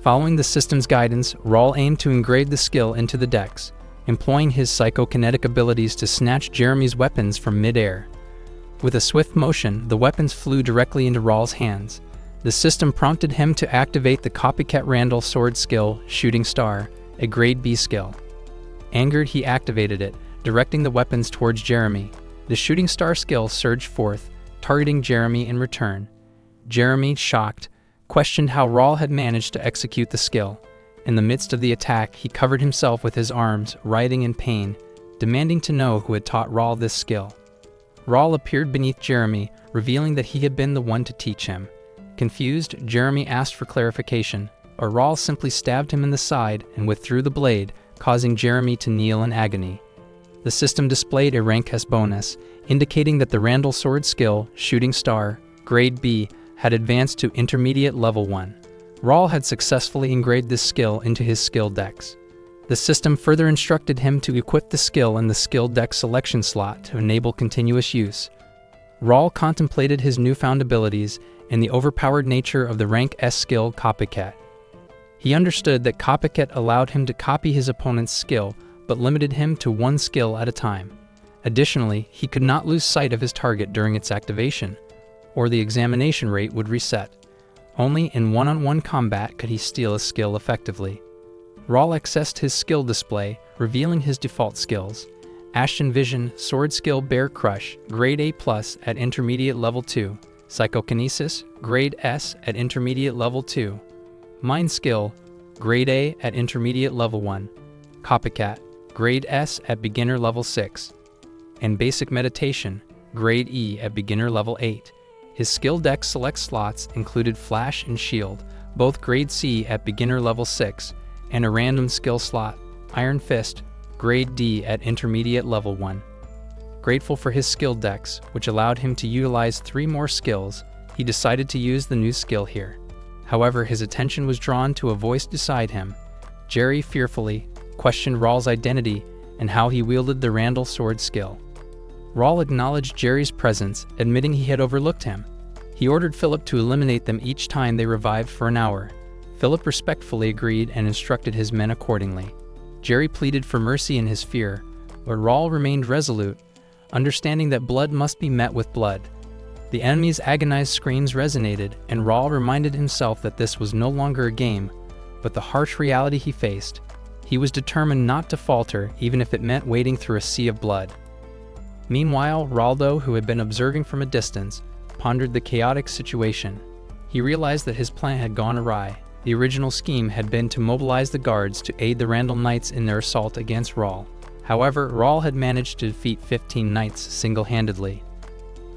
[SPEAKER 1] Following the system's guidance, Rawl aimed to engrave the skill into the decks, employing his psychokinetic abilities to snatch Jeremy's weapons from mid-air. With a swift motion, the weapons flew directly into Rawl's hands. The system prompted him to activate the copycat Randall sword skill, Shooting Star, a grade B skill. Angered, he activated it, directing the weapons towards Jeremy. The Shooting Star skill surged forth, targeting Jeremy in return. Jeremy, shocked, questioned how Rawl had managed to execute the skill. In the midst of the attack, he covered himself with his arms, writhing in pain, demanding to know who had taught Rawl this skill. Rawl appeared beneath Jeremy, revealing that he had been the one to teach him. Confused, Jeremy asked for clarification, but Rawl simply stabbed him in the side and withdrew the blade, causing Jeremy to kneel in agony. The system displayed a rank S bonus, indicating that the Randall sword skill, Shooting Star, grade B, had advanced to intermediate level 1. Rawl had successfully engraved this skill into his skill decks. The system further instructed him to equip the skill in the skill deck selection slot to enable continuous use. Rawl contemplated his newfound abilities and the overpowered nature of the rank S skill Copycat. He understood that Copycat allowed him to copy his opponent's skill, but limited him to one skill at a time. Additionally, he could not lose sight of his target during its activation, or the examination rate would reset. Only in one-on-one combat could he steal a skill effectively. Rawl accessed his skill display, revealing his default skills. Ashton Vision, Sword Skill Bear Crush, Grade A+, at Intermediate Level 2. Psychokinesis, Grade S at Intermediate Level 2. Mind Skill, Grade A at Intermediate Level 1. Copycat, Grade S at Beginner Level 6. And Basic Meditation, Grade E at Beginner Level 8. His skill deck select slots included Flash and Shield, both Grade C at Beginner Level 6, and a random skill slot, Iron Fist, Grade D at Intermediate Level 1. Grateful for his skill decks, which allowed him to utilize 3 more skills, he decided to use the new skill here. However, his attention was drawn to a voice beside him. Jerry fearfully questioned Rawl's identity and how he wielded the Randall sword skill. Rawl acknowledged Jerry's presence, admitting he had overlooked him. He ordered Philip to eliminate them each time they revived for an hour. Philip respectfully agreed and instructed his men accordingly. Jerry pleaded for mercy in his fear, but Rawl remained resolute, understanding that blood must be met with blood. The enemy's agonized screams resonated, and Rawl reminded himself that this was no longer a game, but the harsh reality he faced. He was determined not to falter, even if it meant wading through a sea of blood. Meanwhile, Raldo, who had been observing from a distance, pondered the chaotic situation. He realized that his plan had gone awry. The original scheme had been to mobilize the guards to aid the Randall Knights in their assault against Rawl. However, Rawl had managed to defeat 15 knights single-handedly.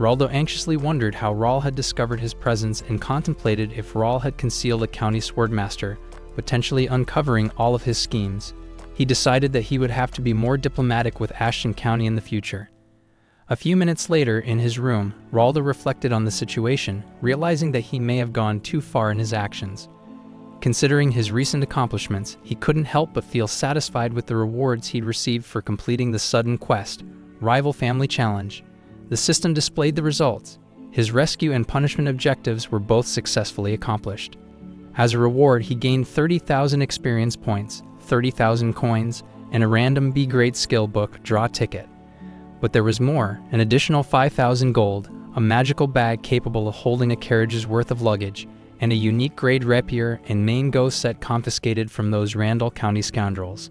[SPEAKER 1] Raldo anxiously wondered how Raul had discovered his presence and contemplated if Raul had concealed a county swordmaster, potentially uncovering all of his schemes. He decided that he would have to be more diplomatic with Ashton County in the future. A few minutes later, in his room, Raldo reflected on the situation, realizing that he may have gone too far in his actions. Considering his recent accomplishments, he couldn't help but feel satisfied with the rewards he'd received for completing the sudden quest, Rival Family Challenge. The system displayed the results. His rescue and punishment objectives were both successfully accomplished. As a reward, he gained 30,000 experience points, 30,000 coins, and a random B-grade skill book draw ticket. But there was more, an additional 5,000 gold, a magical bag capable of holding a carriage's worth of luggage, and a unique grade rapier and main go set confiscated from those Randall County scoundrels.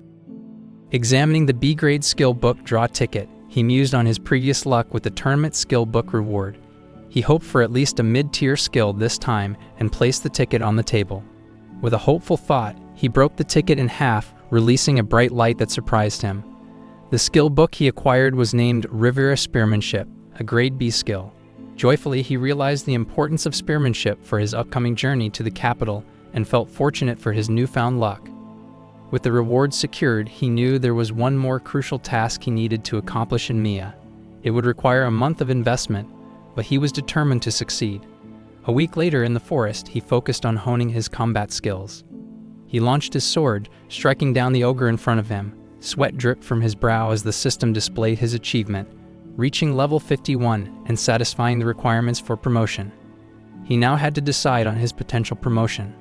[SPEAKER 1] Examining the B-grade skill book draw ticket, he mused on his previous luck with the tournament skill book reward. He hoped for at least a mid-tier skill this time and placed the ticket on the table. With a hopeful thought, he broke the ticket in half, releasing a bright light that surprised him. The skill book he acquired was named Rivera Spearmanship, a grade B skill. Joyfully, he realized the importance of spearmanship for his upcoming journey to the capital and felt fortunate for his newfound luck. With the reward secured, he knew there was one more crucial task he needed to accomplish in Mia. It would require a month of investment, but he was determined to succeed. A week later in the forest, he focused on honing his combat skills. He launched his sword, striking down the ogre in front of him. Sweat dripped from his brow as the system displayed his achievement, reaching level 51 and satisfying the requirements for promotion. He now had to decide on his potential promotion.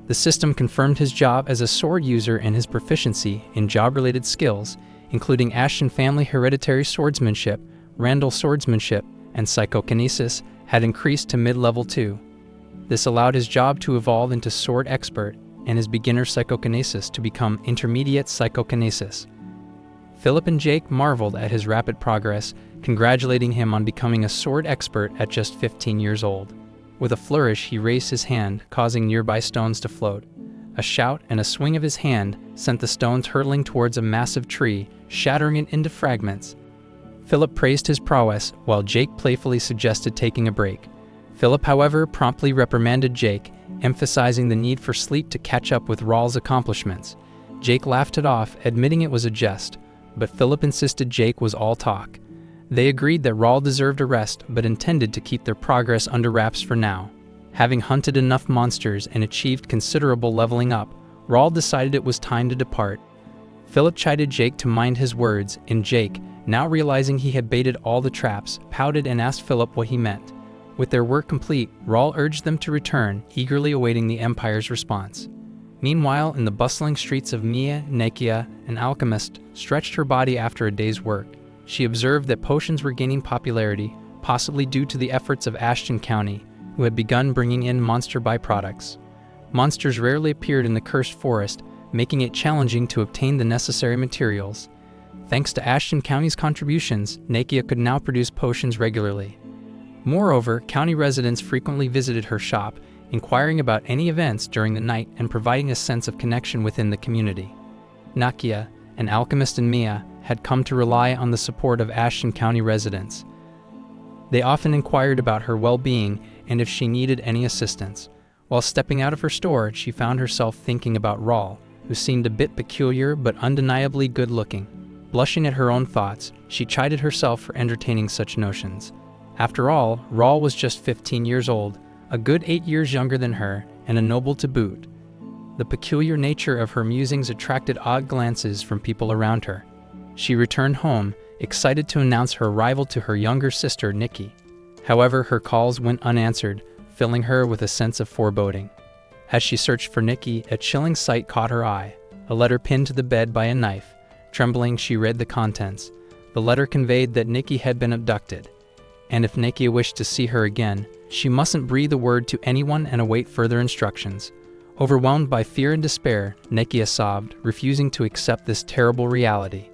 [SPEAKER 1] The system confirmed his job as a sword user and his proficiency in job-related skills, including Ashton family hereditary swordsmanship, Randall swordsmanship, and psychokinesis, had increased to mid-level 2. This allowed his job to evolve into sword expert and his beginner psychokinesis to become intermediate psychokinesis. Philip and Jake marveled at his rapid progress, congratulating him on becoming a sword expert at just 15 years old. With a flourish, he raised his hand, causing nearby stones to float. A shout and a swing of his hand sent the stones hurtling towards a massive tree, shattering it into fragments. Philip praised his prowess, while Jake playfully suggested taking a break. Philip, however, promptly reprimanded Jake, emphasizing the need for sleep to catch up with Raul's accomplishments. Jake laughed it off, admitting it was a jest, but Philip insisted Jake was all talk. They agreed that Raul deserved a rest, but intended to keep their progress under wraps for now. Having hunted enough monsters and achieved considerable leveling up, Raul decided it was time to depart. Philip chided Jake to mind his words, and Jake, now realizing he had baited all the traps, pouted and asked Philip what he meant. With their work complete, Raul urged them to return, eagerly awaiting the Empire's response. Meanwhile, in the bustling streets of Mia, Nekia, an alchemist, stretched her body after a day's work. She observed that potions were gaining popularity, possibly due to the efforts of Ashton County, who had begun bringing in monster byproducts. Monsters rarely appeared in the cursed forest, making it challenging to obtain the necessary materials. Thanks to Ashton County's contributions, Nekia could now produce potions regularly. Moreover, county residents frequently visited her shop, inquiring about any events during the night and providing a sense of connection within the community. Nakia, an alchemist in Mia, had come to rely on the support of Ashton County residents. They often inquired about her well-being and if she needed any assistance. While stepping out of her store, she found herself thinking about Raul, who seemed a bit peculiar but undeniably good-looking. Blushing at her own thoughts, she chided herself for entertaining such notions. After all, Raul was just 15 years old, a good 8 years younger than her, and a noble to boot. The peculiar nature of her musings attracted odd glances from people around her. She returned home, excited to announce her arrival to her younger sister, Nikki. However, her calls went unanswered, filling her with a sense of foreboding. As she searched for Nikki, a chilling sight caught her eye, a letter pinned to the bed by a knife. Trembling, she read the contents. The letter conveyed that Nikki had been abducted, and if Nakia wished to see her again, she mustn't breathe a word to anyone and await further instructions. Overwhelmed by fear and despair, Nakia sobbed, refusing to accept this terrible reality.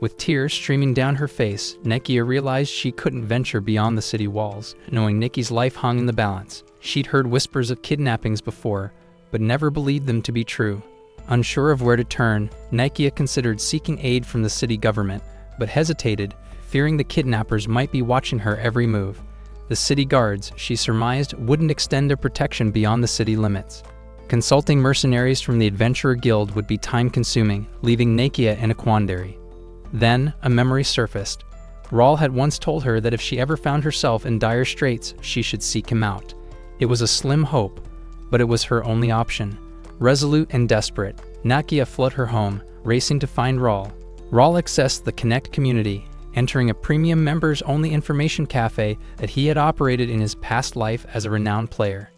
[SPEAKER 1] With tears streaming down her face, Nakia realized she couldn't venture beyond the city walls, knowing Nikki's life hung in the balance. She'd heard whispers of kidnappings before, but never believed them to be true. Unsure of where to turn, Nakia considered seeking aid from the city government, but hesitated, fearing the kidnappers might be watching her every move. The city guards, she surmised, wouldn't extend their protection beyond the city limits. Consulting mercenaries from the Adventurer Guild would be time-consuming, leaving Nakia in a quandary. Then, a memory surfaced. Raul had once told her that if she ever found herself in dire straits, she should seek him out. It was a slim hope, but it was her only option. Resolute and desperate, Nakia fled her home, racing to find Raul. Raul accessed the Connect community, entering a premium members-only information cafe that he had operated in his past life as a renowned player.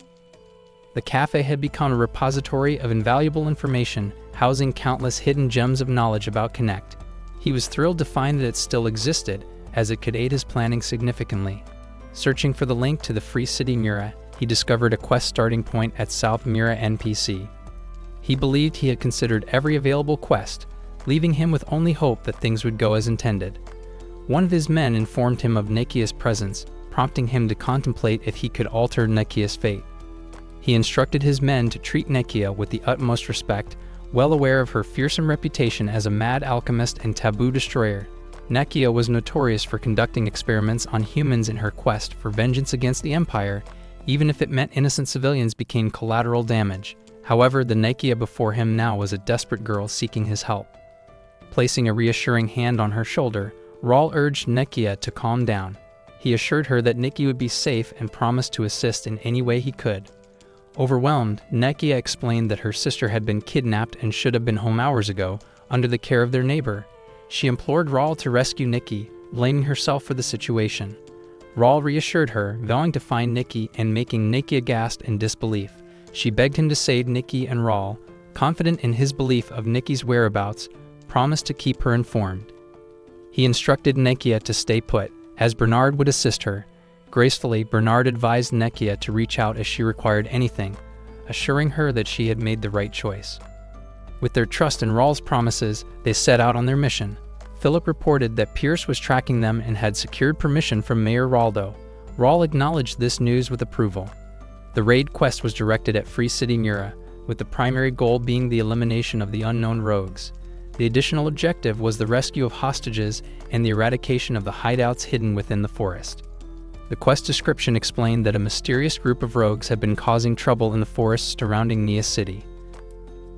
[SPEAKER 1] The cafe had become a repository of invaluable information, housing countless hidden gems of knowledge about Connect. He was thrilled to find that it still existed, as it could aid his planning significantly. Searching for the link to the Free City Mura, he discovered a quest starting point at South Mura NPC. He believed he had considered every available quest, leaving him with only hope that things would go as intended. One of his men informed him of Nakia's presence, prompting him to contemplate if he could alter Nakia's fate. He instructed his men to treat Nakia with the utmost respect, well aware of her fearsome reputation as a mad alchemist and taboo destroyer. Nakia was notorious for conducting experiments on humans in her quest for vengeance against the Empire, even if it meant innocent civilians became collateral damage. However, the Nakia before him now was a desperate girl seeking his help. Placing a reassuring hand on her shoulder, Raul urged Nakia to calm down. He assured her that Nikki would be safe and promised to assist in any way he could. Overwhelmed, Nakia explained that her sister had been kidnapped and should have been home hours ago, under the care of their neighbor. She implored Raul to rescue Nikki, blaming herself for the situation. Raul reassured her, vowing to find Nikki and making Nakia aghast in disbelief. She begged him to save Nikki, and Raul, confident in his belief of Nikki's whereabouts, promised to keep her informed. He instructed Nakia to stay put, as Bernard would assist her. Gracefully, Bernard advised Nakia to reach out as she required anything, assuring her that she had made the right choice. With their trust in Raul's promises, they set out on their mission. Philip reported that Pierce was tracking them and had secured permission from Mayor Raldo. Raul acknowledged this news with approval. The raid quest was directed at Free City Mura, with the primary goal being the elimination of the unknown rogues. The additional objective was the rescue of hostages and the eradication of the hideouts hidden within the forest. The quest description explained that a mysterious group of rogues had been causing trouble in the forests surrounding Nia City.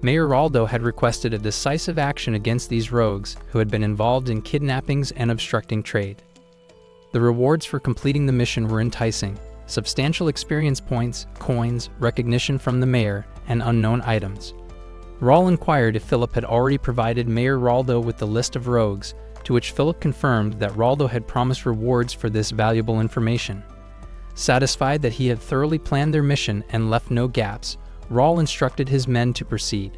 [SPEAKER 1] Mayor Raldo had requested a decisive action against these rogues who had been involved in kidnappings and obstructing trade. The rewards for completing the mission were enticing: substantial experience points, coins, recognition from the mayor, and unknown items. Raul inquired if Philip had already provided Mayor Raldo with the list of rogues, to which Philip confirmed that Raldo had promised rewards for this valuable information. Satisfied that he had thoroughly planned their mission and left no gaps, Raul instructed his men to proceed.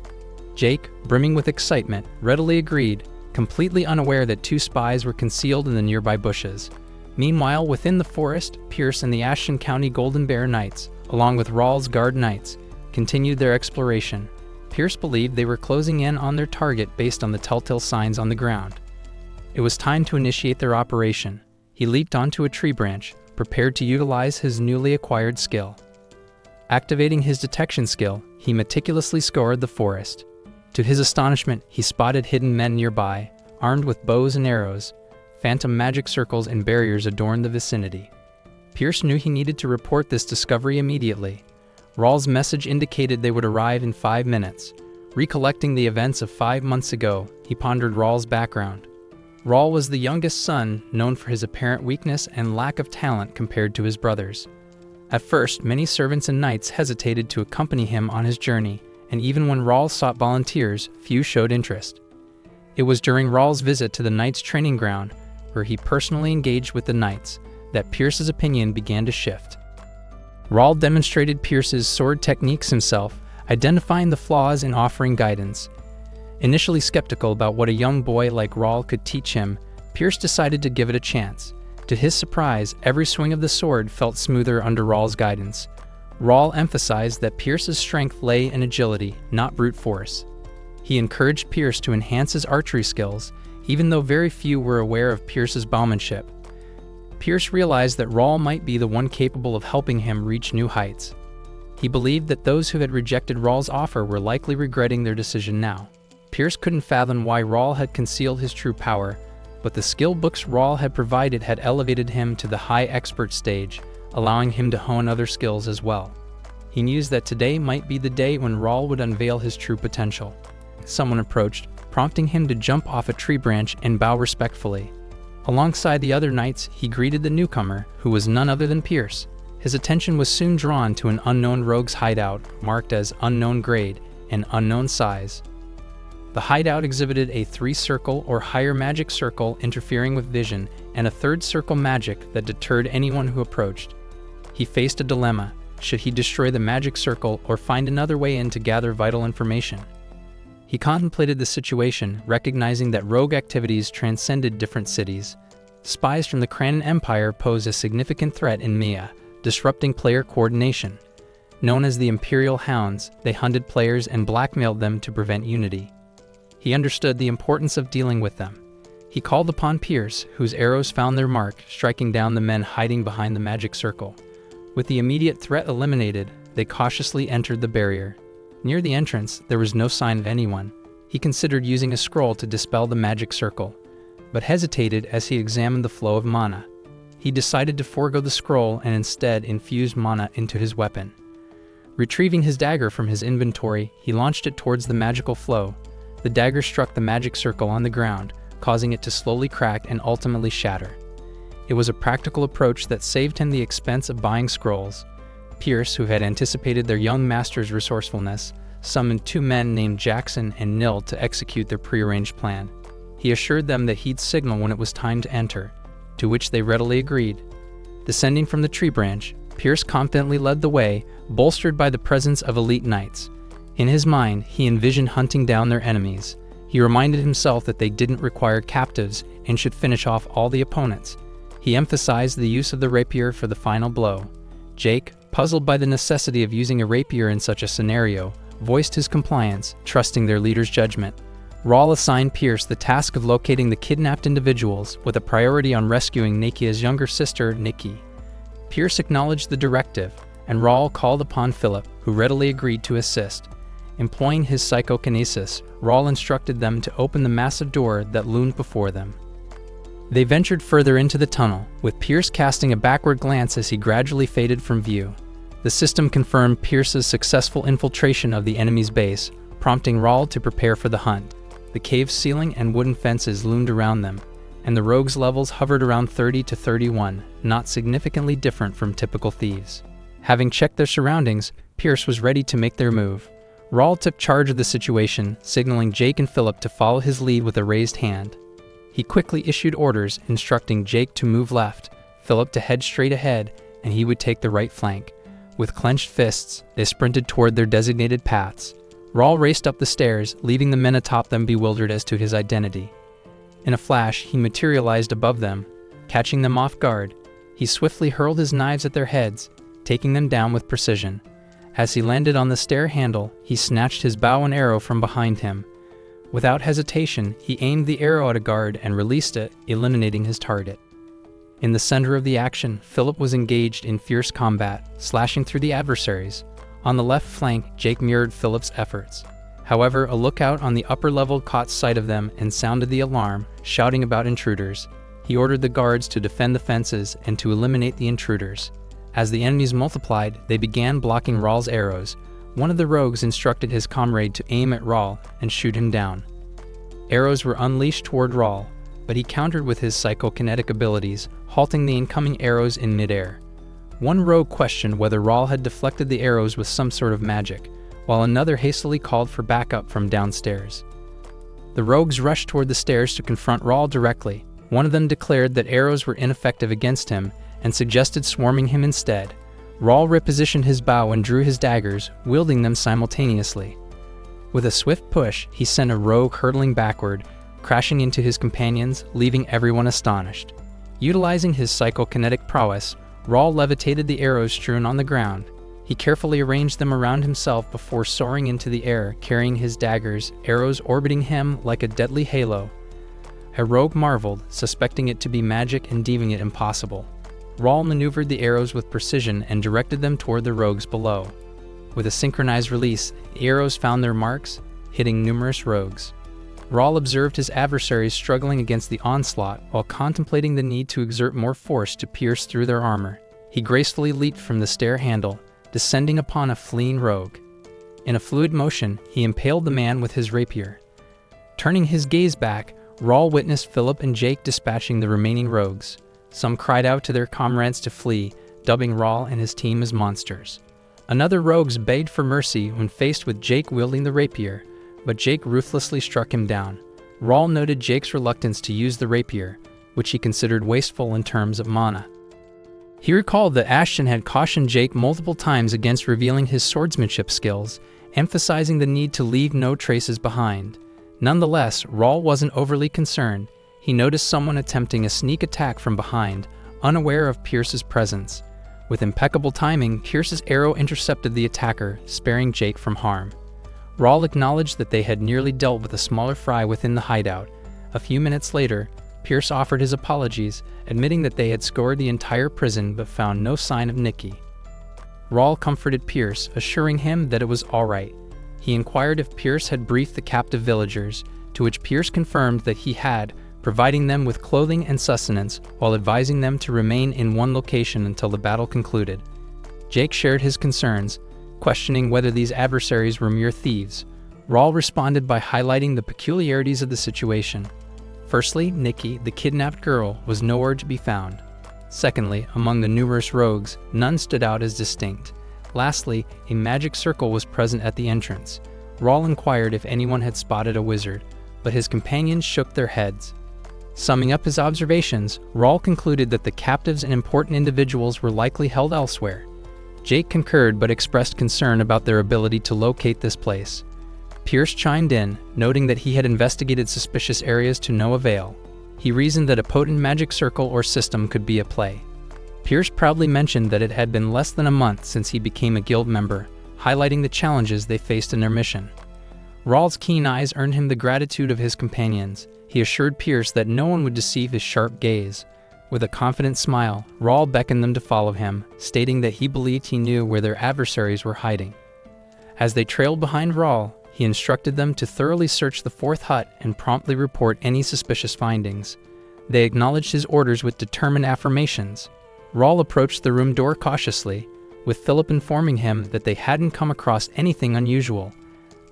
[SPEAKER 1] Jake, brimming with excitement, readily agreed, completely unaware that two spies were concealed in the nearby bushes. Meanwhile, within the forest, Pierce and the Ashton County Golden Bear Knights, along with Raul's Guard Knights, continued their exploration. Pierce believed they were closing in on their target based on the telltale signs on the ground. It was time to initiate their operation. He leaped onto a tree branch, prepared to utilize his newly acquired skill. Activating his detection skill, he meticulously scoured the forest. To his astonishment, he spotted hidden men nearby, armed with bows and arrows. Phantom magic circles and barriers adorned the vicinity. Pierce knew he needed to report this discovery immediately. Raul's message indicated they would arrive in 5 minutes. Recollecting the events of 5 months ago, he pondered Raul's background. Raul was the youngest son, known for his apparent weakness and lack of talent compared to his brothers. At first, many servants and knights hesitated to accompany him on his journey, and even when Raul sought volunteers, few showed interest. It was during Raul's visit to the Knights' training ground, where he personally engaged with the Knights, that Pierce's opinion began to shift. Raul demonstrated Pierce's sword techniques himself, identifying the flaws and offering guidance. Initially skeptical about what a young boy like Raul could teach him, Pierce decided to give it a chance. To his surprise, every swing of the sword felt smoother under Raul's guidance. Raul emphasized that Pierce's strength lay in agility, not brute force. He encouraged Pierce to enhance his archery skills, even though very few were aware of Pierce's bowmanship. Pierce realized that Raul might be the one capable of helping him reach new heights. He believed that those who had rejected Raul's offer were likely regretting their decision now. Pierce couldn't fathom why Raul had concealed his true power, but the skill books Raul had provided had elevated him to the high expert stage, allowing him to hone other skills as well. He mused that today might be the day when Raul would unveil his true potential. Someone approached, prompting him to jump off a tree branch and bow respectfully. Alongside the other knights, he greeted the newcomer, who was none other than Pierce. His attention was soon drawn to an unknown rogue's hideout, marked as unknown grade and unknown size. The hideout exhibited a 3-circle or higher magic circle interfering with vision, and a 3rd circle magic that deterred anyone who approached. He faced a dilemma: should he destroy the magic circle or find another way in to gather vital information? He contemplated the situation, recognizing that rogue activities transcended different cities. Spies from the Kranen Empire posed a significant threat in Mia, disrupting player coordination. Known as the Imperial Hounds, they hunted players and blackmailed them to prevent unity. He understood the importance of dealing with them. He called upon Pierce, whose arrows found their mark, striking down the men hiding behind the magic circle. With the immediate threat eliminated, they cautiously entered the barrier. Near the entrance, there was no sign of anyone. He considered using a scroll to dispel the magic circle, but hesitated as he examined the flow of mana. He decided to forego the scroll and instead infused mana into his weapon. Retrieving his dagger from his inventory, he launched it towards the magical flow. The dagger struck the magic circle on the ground, causing it to slowly crack and ultimately shatter. It was a practical approach that saved him the expense of buying scrolls. Pierce, who had anticipated their young master's resourcefulness, summoned 2 men named Jackson and Nil to execute their prearranged plan. He assured them that he'd signal when it was time to enter, to which they readily agreed. Descending from the tree branch, Pierce confidently led the way, bolstered by the presence of elite knights. In his mind, he envisioned hunting down their enemies. He reminded himself that they didn't require captives and should finish off all the opponents. He emphasized the use of the rapier for the final blow. Jake, puzzled by the necessity of using a rapier in such a scenario, voiced his compliance, trusting their leader's judgment. Raul assigned Pierce the task of locating the kidnapped individuals, with a priority on rescuing Nakia's younger sister, Nikki. Pierce acknowledged the directive, and Raul called upon Philip, who readily agreed to assist. Employing his psychokinesis, Raul instructed them to open the massive door that loomed before them. They ventured further into the tunnel, with Pierce casting a backward glance as he gradually faded from view. The system confirmed Pierce's successful infiltration of the enemy's base, prompting Raul to prepare for the hunt. The cave's ceiling and wooden fences loomed around them, and the rogues' levels hovered around 30 to 31, not significantly different from typical thieves. Having checked their surroundings, Pierce was ready to make their move. Raul took charge of the situation, signaling Jake and Philip to follow his lead with a raised hand. He quickly issued orders, instructing Jake to move left, Philip to head straight ahead, and he would take the right flank. With clenched fists, they sprinted toward their designated paths. Raul raced up the stairs, leaving the men atop them bewildered as to his identity. In a flash, he materialized above them. Catching them off guard, he swiftly hurled his knives at their heads, taking them down with precision. As he landed on the stair handle, he snatched his bow and arrow from behind him. Without hesitation, he aimed the arrow at a guard and released it, eliminating his target. In the center of the action, Philip was engaged in fierce combat, slashing through the adversaries. On the left flank, Jake mirrored Philip's efforts. However, a lookout on the upper level caught sight of them and sounded the alarm, shouting about intruders. He ordered the guards to defend the fences and to eliminate the intruders. As the enemies multiplied, they began blocking Raul's arrows. One of the rogues instructed his comrade to aim at Raul and shoot him down. Arrows were unleashed toward Raul, but he countered with his psychokinetic abilities, halting the incoming arrows in midair. One rogue questioned whether Raul had deflected the arrows with some sort of magic, while another hastily called for backup from downstairs. The rogues rushed toward the stairs to confront Raul directly. One of them declared that arrows were ineffective against him and suggested swarming him instead. Raul repositioned his bow and drew his daggers, wielding them simultaneously. With a swift push, he sent a rogue hurtling backward, crashing into his companions, leaving everyone astonished. Utilizing his psychokinetic prowess, Raul levitated the arrows strewn on the ground. He carefully arranged them around himself before soaring into the air, carrying his daggers, arrows orbiting him like a deadly halo. A rogue marveled, suspecting it to be magic and deeming it impossible. Raul maneuvered the arrows with precision and directed them toward the rogues below. With a synchronized release, the arrows found their marks, hitting numerous rogues. Raul observed his adversaries struggling against the onslaught while contemplating the need to exert more force to pierce through their armor. He gracefully leaped from the stair handle, descending upon a fleeing rogue. In a fluid motion, he impaled the man with his rapier. Turning his gaze back, Rawl witnessed Philip and Jake dispatching the remaining rogues. Some cried out to their comrades to flee, dubbing Rawl and his team as monsters. Another rogues begged for mercy when faced with Jake wielding the rapier, but Jake ruthlessly struck him down. Rawl noted Jake's reluctance to use the rapier, which he considered wasteful in terms of mana. He recalled that Ashton had cautioned Jake multiple times against revealing his swordsmanship skills, emphasizing the need to leave no traces behind. Nonetheless, Rawl wasn't overly concerned. He noticed someone attempting a sneak attack from behind, unaware of Pierce's presence. With impeccable timing, Pierce's arrow intercepted the attacker, sparing Jake from harm. Rawl acknowledged that they had nearly dealt with a smaller fry within the hideout. A few minutes later, Pierce offered his apologies, admitting that they had scoured the entire prison but found no sign of Nikki. Rawl comforted Pierce, assuring him that it was all right. He inquired if Pierce had briefed the captive villagers, to which Pierce confirmed that he had, providing them with clothing and sustenance while advising them to remain in one location until the battle concluded. Jake shared his concerns, questioning whether these adversaries were mere thieves. Rawl responded by highlighting the peculiarities of the situation. Firstly, Nikki, the kidnapped girl, was nowhere to be found. Secondly, among the numerous rogues, none stood out as distinct. Lastly, a magic circle was present at the entrance. Rawl inquired if anyone had spotted a wizard, but his companions shook their heads. Summing up his observations, Rawl concluded that the captives and important individuals were likely held elsewhere. Jake concurred but expressed concern about their ability to locate this place. Pierce chimed in, noting that he had investigated suspicious areas to no avail. He reasoned that a potent magic circle or system could be at play. Pierce proudly mentioned that it had been less than a month since he became a guild member, highlighting the challenges they faced in their mission. Rawl's keen eyes earned him the gratitude of his companions. He assured Pierce that no one would deceive his sharp gaze. With a confident smile, Rawl beckoned them to follow him, stating that he believed he knew where their adversaries were hiding. As they trailed behind Rawl, he instructed them to thoroughly search the fourth hut and promptly report any suspicious findings. They acknowledged his orders with determined affirmations. Rawl approached the room door cautiously, with Philip informing him that they hadn't come across anything unusual.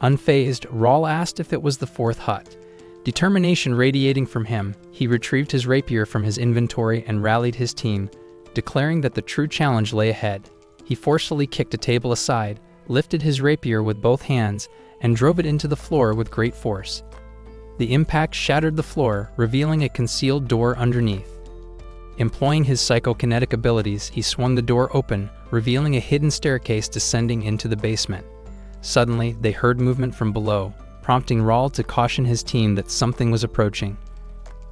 [SPEAKER 1] Unfazed, Rawl asked if it was the fourth hut. Determination radiating from him, he retrieved his rapier from his inventory and rallied his team, declaring that the true challenge lay ahead. He forcefully kicked a table aside, lifted his rapier with both hands, and drove it into the floor with great force. The impact shattered the floor, revealing a concealed door underneath. Employing his psychokinetic abilities, he swung the door open, revealing a hidden staircase descending into the basement. Suddenly, they heard movement from below, prompting Rawl to caution his team that something was approaching.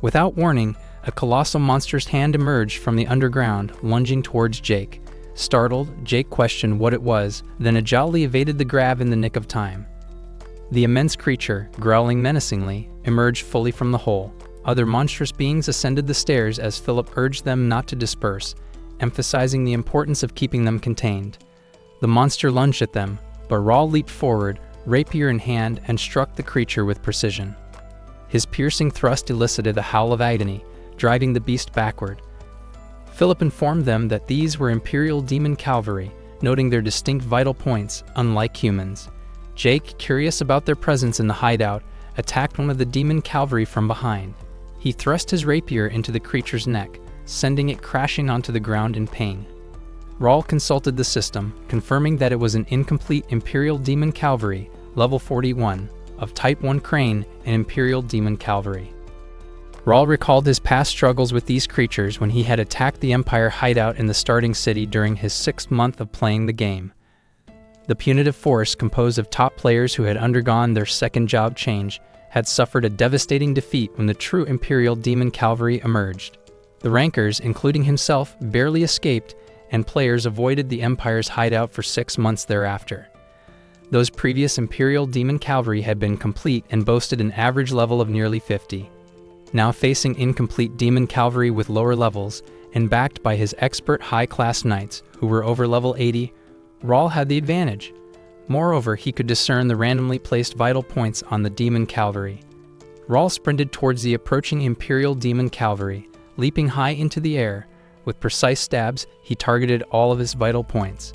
[SPEAKER 1] Without warning, a colossal monster's hand emerged from the underground, lunging towards Jake. Startled, Jake questioned what it was, then agilely evaded the grab in the nick of time. The immense creature, growling menacingly, emerged fully from the hole. Other monstrous beings ascended the stairs as Philip urged them not to disperse, emphasizing the importance of keeping them contained. The monster lunged at them, but Rawl leaped forward, rapier in hand, and struck the creature with precision. His piercing thrust elicited a howl of agony, driving the beast backward. Philip informed them that these were Imperial Demon Cavalry, noting their distinct vital points, unlike humans. Jake, curious about their presence in the hideout, attacked one of the Demon Cavalry from behind. He thrust his rapier into the creature's neck, sending it crashing onto the ground in pain. Rawl consulted the system, confirming that it was an incomplete Imperial Demon Cavalry, level 41, of Type 1 Crane and Imperial Demon Cavalry. Rawl recalled his past struggles with these creatures when he had attacked the Empire hideout in the starting city during his 6th month of playing the game. The punitive force, composed of top players who had undergone their second job change, had suffered a devastating defeat when the true Imperial Demon Cavalry emerged. The rankers, including himself, barely escaped, and players avoided the Empire's hideout for 6 months thereafter. Those previous Imperial Demon Cavalry had been complete and boasted an average level of nearly 50. Now facing incomplete Demon Cavalry with lower levels, and backed by his expert high-class knights, who were over level 80, Rawl had the advantage. Moreover, he could discern the randomly placed vital points on the Demon Cavalry. Rawl sprinted towards the approaching Imperial Demon Cavalry, leaping high into the air, With precise stabs, he targeted all of his vital points.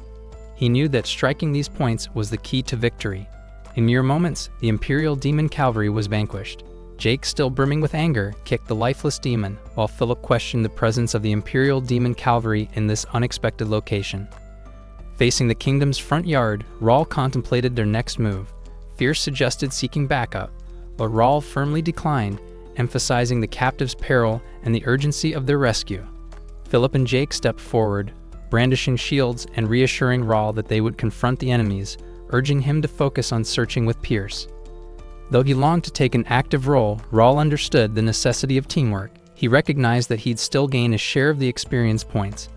[SPEAKER 1] He knew that striking these points was the key to victory. In mere moments, the Imperial Demon Cavalry was vanquished. Jake, still brimming with anger, kicked the lifeless demon, while Philip questioned the presence of the Imperial Demon Cavalry in this unexpected location. Facing the kingdom's front yard, Rawl contemplated their next move. Fierce suggested seeking backup, but Rawl firmly declined, emphasizing the captive's peril and the urgency of their rescue. Philip and Jake stepped forward, brandishing shields and reassuring Rawl that they would confront the enemies, urging him to focus on searching with Pierce. Though he longed to take an active role, Rawl understood the necessity of teamwork. He recognized that he'd still gain a share of the experience points,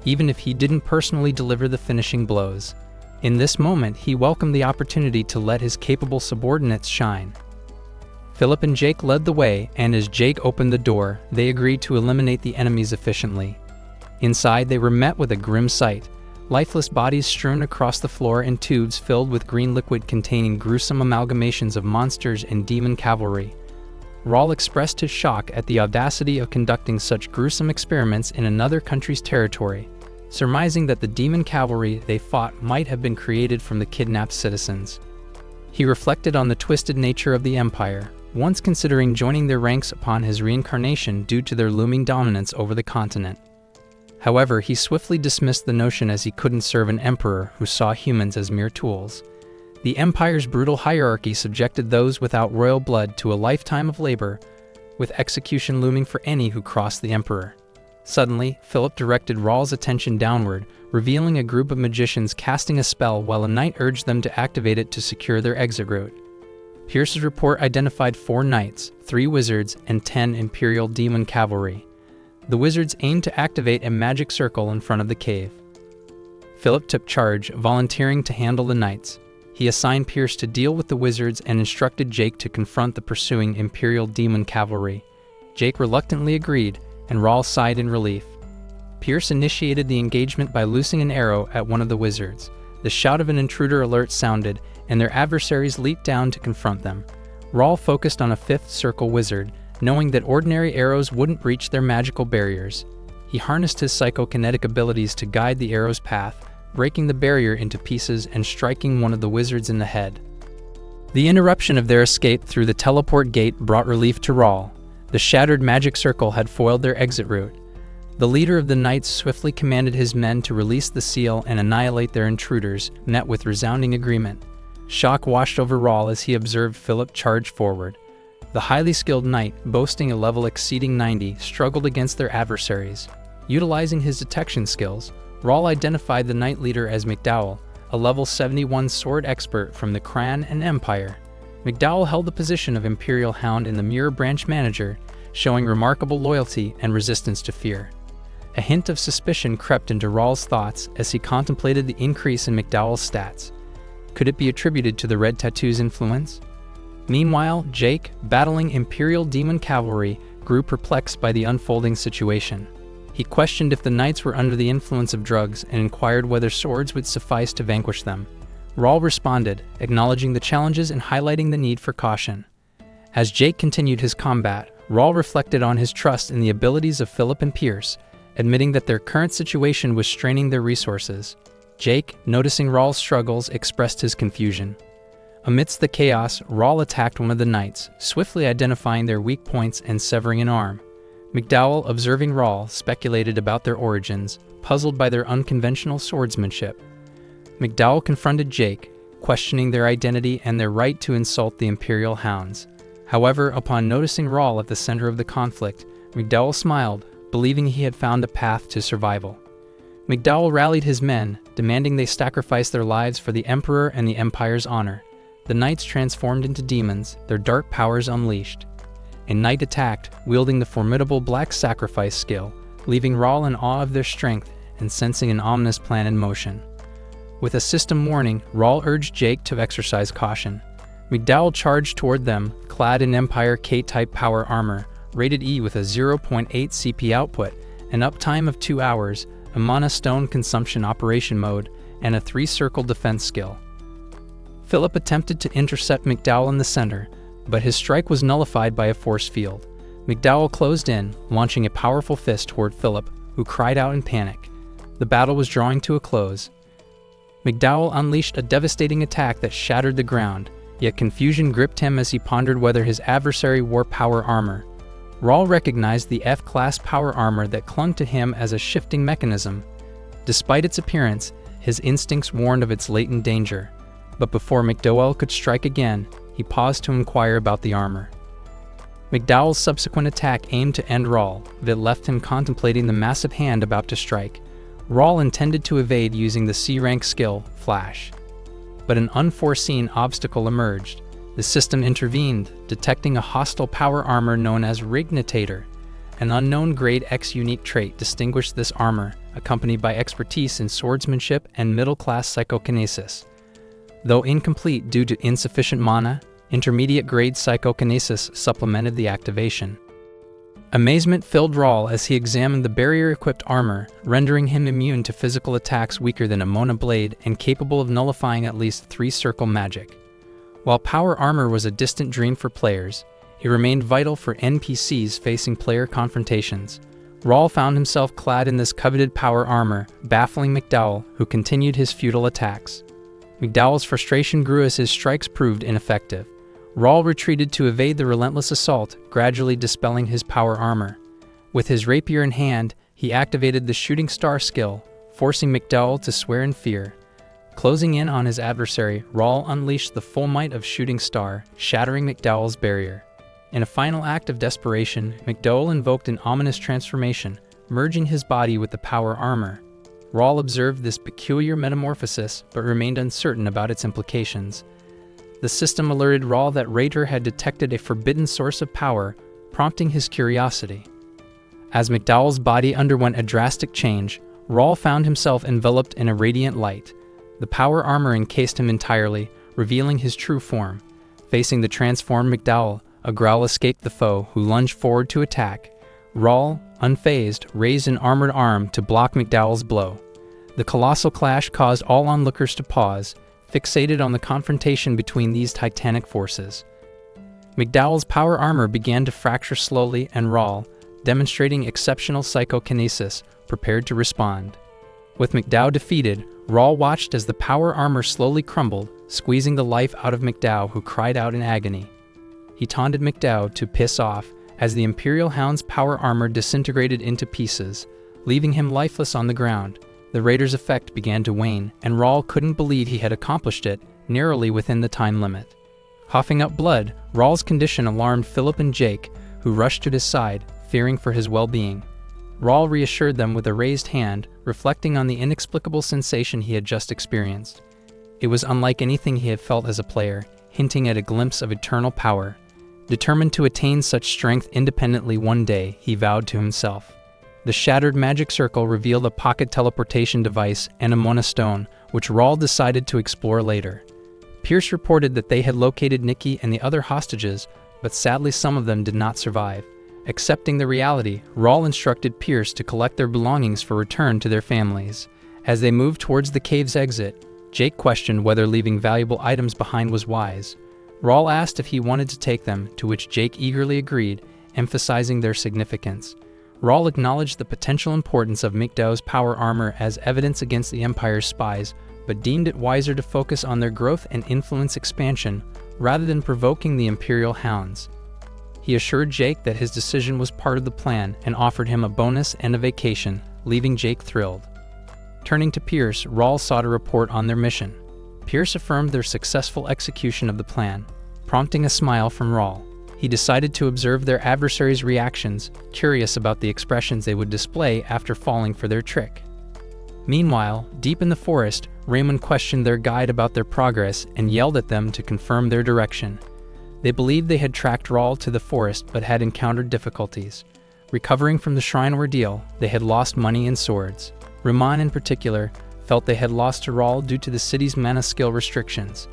[SPEAKER 1] even if he didn't personally deliver the finishing blows. In this moment, he welcomed the opportunity to let his capable subordinates shine. Philip and Jake led the way, and as Jake opened the door, they agreed to eliminate the enemies efficiently. Inside, they were met with a grim sight. Lifeless bodies strewn across the floor and tubes filled with green liquid containing gruesome amalgamations of monsters and demon cavalry. Rawl expressed his shock at the audacity of conducting such gruesome experiments in another country's territory, surmising that the demon cavalry they fought might have been created from the kidnapped citizens. He reflected on the twisted nature of the Empire, once considering joining their ranks upon his reincarnation due to their looming dominance over the continent. However, he swiftly dismissed the notion as he couldn't serve an emperor who saw humans as mere tools. The Empire's brutal hierarchy subjected those without royal blood to a lifetime of labor, with execution looming for any who crossed the emperor. Suddenly, Philip directed Rawl's attention downward, revealing a group of magicians casting a spell while a knight urged them to activate it to secure their exit route. Pierce's report identified 4 knights, 3 wizards, and 10 Imperial Demon Cavalry. The wizards aimed to activate a magic circle in front of the cave. Philip took charge, volunteering to handle the knights. He assigned Pierce to deal with the wizards and instructed Jake to confront the pursuing Imperial Demon Cavalry. Jake reluctantly agreed, and Rawl sighed in relief. Pierce initiated the engagement by loosing an arrow at one of the wizards. The shout of an intruder alert sounded, and their adversaries leaped down to confront them. Rawl focused on a 5th circle wizard, knowing that ordinary arrows wouldn't breach their magical barriers. He harnessed his psychokinetic abilities to guide the arrow's path, breaking the barrier into pieces and striking one of the wizards in the head. The interruption of their escape through the teleport gate brought relief to Rawl. The shattered magic circle had foiled their exit route. The leader of the knights swiftly commanded his men to release the seal and annihilate their intruders, met with resounding agreement. Shock washed over Rawl as he observed Philip charge forward. The highly skilled knight, boasting a level exceeding 90, struggled against their adversaries. Utilizing his detection skills, Rawl identified the knight leader as McDowell, a level 71 sword expert from the Cran and Empire. McDowell held the position of Imperial Hound in the Mirror Branch Manager, showing remarkable loyalty and resistance to fear. A hint of suspicion crept into Rawl's thoughts as he contemplated the increase in McDowell's stats. Could it be attributed to the red tattoo's influence? Meanwhile, Jake, battling Imperial Demon Cavalry, grew perplexed by the unfolding situation. He questioned if the knights were under the influence of drugs and inquired whether swords would suffice to vanquish them. Rawl responded, acknowledging the challenges and highlighting the need for caution. As Jake continued his combat, Rawl reflected on his trust in the abilities of Philip and Pierce, admitting that their current situation was straining their resources. Jake, noticing Rawl's struggles, expressed his confusion. Amidst the chaos, Rawl attacked one of the knights, swiftly identifying their weak points and severing an arm. McDowell, observing Rawl, speculated about their origins, puzzled by their unconventional swordsmanship. McDowell confronted Jake, questioning their identity and their right to insult the Imperial Hounds. However, upon noticing Rawl at the center of the conflict, McDowell smiled, believing he had found a path to survival. McDowell rallied his men, demanding they sacrifice their lives for the Emperor and the Empire's honor. The knights transformed into demons, their dark powers unleashed. A knight attacked, wielding the formidable Black Sacrifice skill, leaving Rawl in awe of their strength and sensing an ominous plan in motion. With a system warning, Rawl urged Jake to exercise caution. McDowell charged toward them, clad in Empire K-type power armor, rated E with a 0.8 CP output, an uptime of 2 hours, a mana stone consumption operation mode, and a 3-circle defense skill. Philip attempted to intercept McDowell in the center, but his strike was nullified by a force field. McDowell closed in, launching a powerful fist toward Philip, who cried out in panic. The battle was drawing to a close. McDowell unleashed a devastating attack that shattered the ground, yet confusion gripped him as he pondered whether his adversary wore power armor. Rawl recognized the F-class power armor that clung to him as a shifting mechanism. Despite its appearance, his instincts warned of its latent danger. But before McDowell could strike again, he paused to inquire about the armor. McDowell's subsequent attack aimed to end Rawl, but it left him contemplating the massive hand about to strike. Rawl intended to evade using the C-rank skill, Flash. But an unforeseen obstacle emerged. The system intervened, detecting a hostile power armor known as Rignitator. An unknown Grade X unique trait distinguished this armor, accompanied by expertise in swordsmanship and middle-class psychokinesis. Though incomplete due to insufficient mana, intermediate-grade psychokinesis supplemented the activation. Amazement filled Rawl as he examined the barrier-equipped armor, rendering him immune to physical attacks weaker than a Mona blade and capable of nullifying at least 3 circle magic. While power armor was a distant dream for players, it remained vital for NPCs facing player confrontations. Rawl found himself clad in this coveted power armor, baffling McDowell, who continued his futile attacks. McDowell's frustration grew as his strikes proved ineffective. Rawl retreated to evade the relentless assault, gradually dispelling his power armor. With his rapier in hand, he activated the Shooting Star skill, forcing McDowell to swear in fear. Closing in on his adversary, Rawl unleashed the full might of Shooting Star, shattering McDowell's barrier. In a final act of desperation, McDowell invoked an ominous transformation, merging his body with the power armor. Rawl observed this peculiar metamorphosis, but remained uncertain about its implications. The system alerted Rawl that Rator had detected a forbidden source of power, prompting his curiosity. As McDowell's body underwent a drastic change, Rawl found himself enveloped in a radiant light. The power armor encased him entirely, revealing his true form. Facing the transformed McDowell, a growl escaped the foe, who lunged forward to attack. Rawl, unfazed, raised an armored arm to block McDowell's blow. The colossal clash caused all onlookers to pause, fixated on the confrontation between these titanic forces. McDowell's power armor began to fracture slowly, and Rawl, demonstrating exceptional psychokinesis, prepared to respond. With McDowell defeated, Rawl watched as the power armor slowly crumbled, squeezing the life out of McDowell, who cried out in agony. He taunted McDowell to piss off, as the Imperial Hound's power armor disintegrated into pieces, leaving him lifeless on the ground. The Raider's effect began to wane, and Rawl couldn't believe he had accomplished it, narrowly within the time limit. Coughing up blood, Rawl's condition alarmed Philip and Jake, who rushed to his side, fearing for his well-being. Rawl reassured them with a raised hand, reflecting on the inexplicable sensation he had just experienced. It was unlike anything he had felt as a player, hinting at a glimpse of eternal power. Determined to attain such strength independently one day, he vowed to himself. The shattered magic circle revealed a pocket teleportation device and a Mona stone, which Rawl decided to explore later. Pierce reported that they had located Nikki and the other hostages, but sadly some of them did not survive. Accepting the reality, Rawl instructed Pierce to collect their belongings for return to their families. As they moved towards the cave's exit, Jake questioned whether leaving valuable items behind was wise. Rawl asked if he wanted to take them, to which Jake eagerly agreed, emphasizing their significance. Rawl acknowledged the potential importance of McDowell's power armor as evidence against the Empire's spies, but deemed it wiser to focus on their growth and influence expansion, rather than provoking the Imperial Hounds. He assured Jake that his decision was part of the plan and offered him a bonus and a vacation, leaving Jake thrilled. Turning to Pierce, Rawl sought a report on their mission. Pierce affirmed their successful execution of the plan, prompting a smile from Rawl. He decided to observe their adversaries' reactions, curious about the expressions they would display after falling for their trick. Meanwhile, deep in the forest, Raymond questioned their guide about their progress and yelled at them to confirm their direction. They believed they had tracked Rawl to the forest but had encountered difficulties. Recovering from the shrine ordeal, they had lost money and swords. Raman in particular felt they had lost to Rawl due to the city's mana skill restrictions.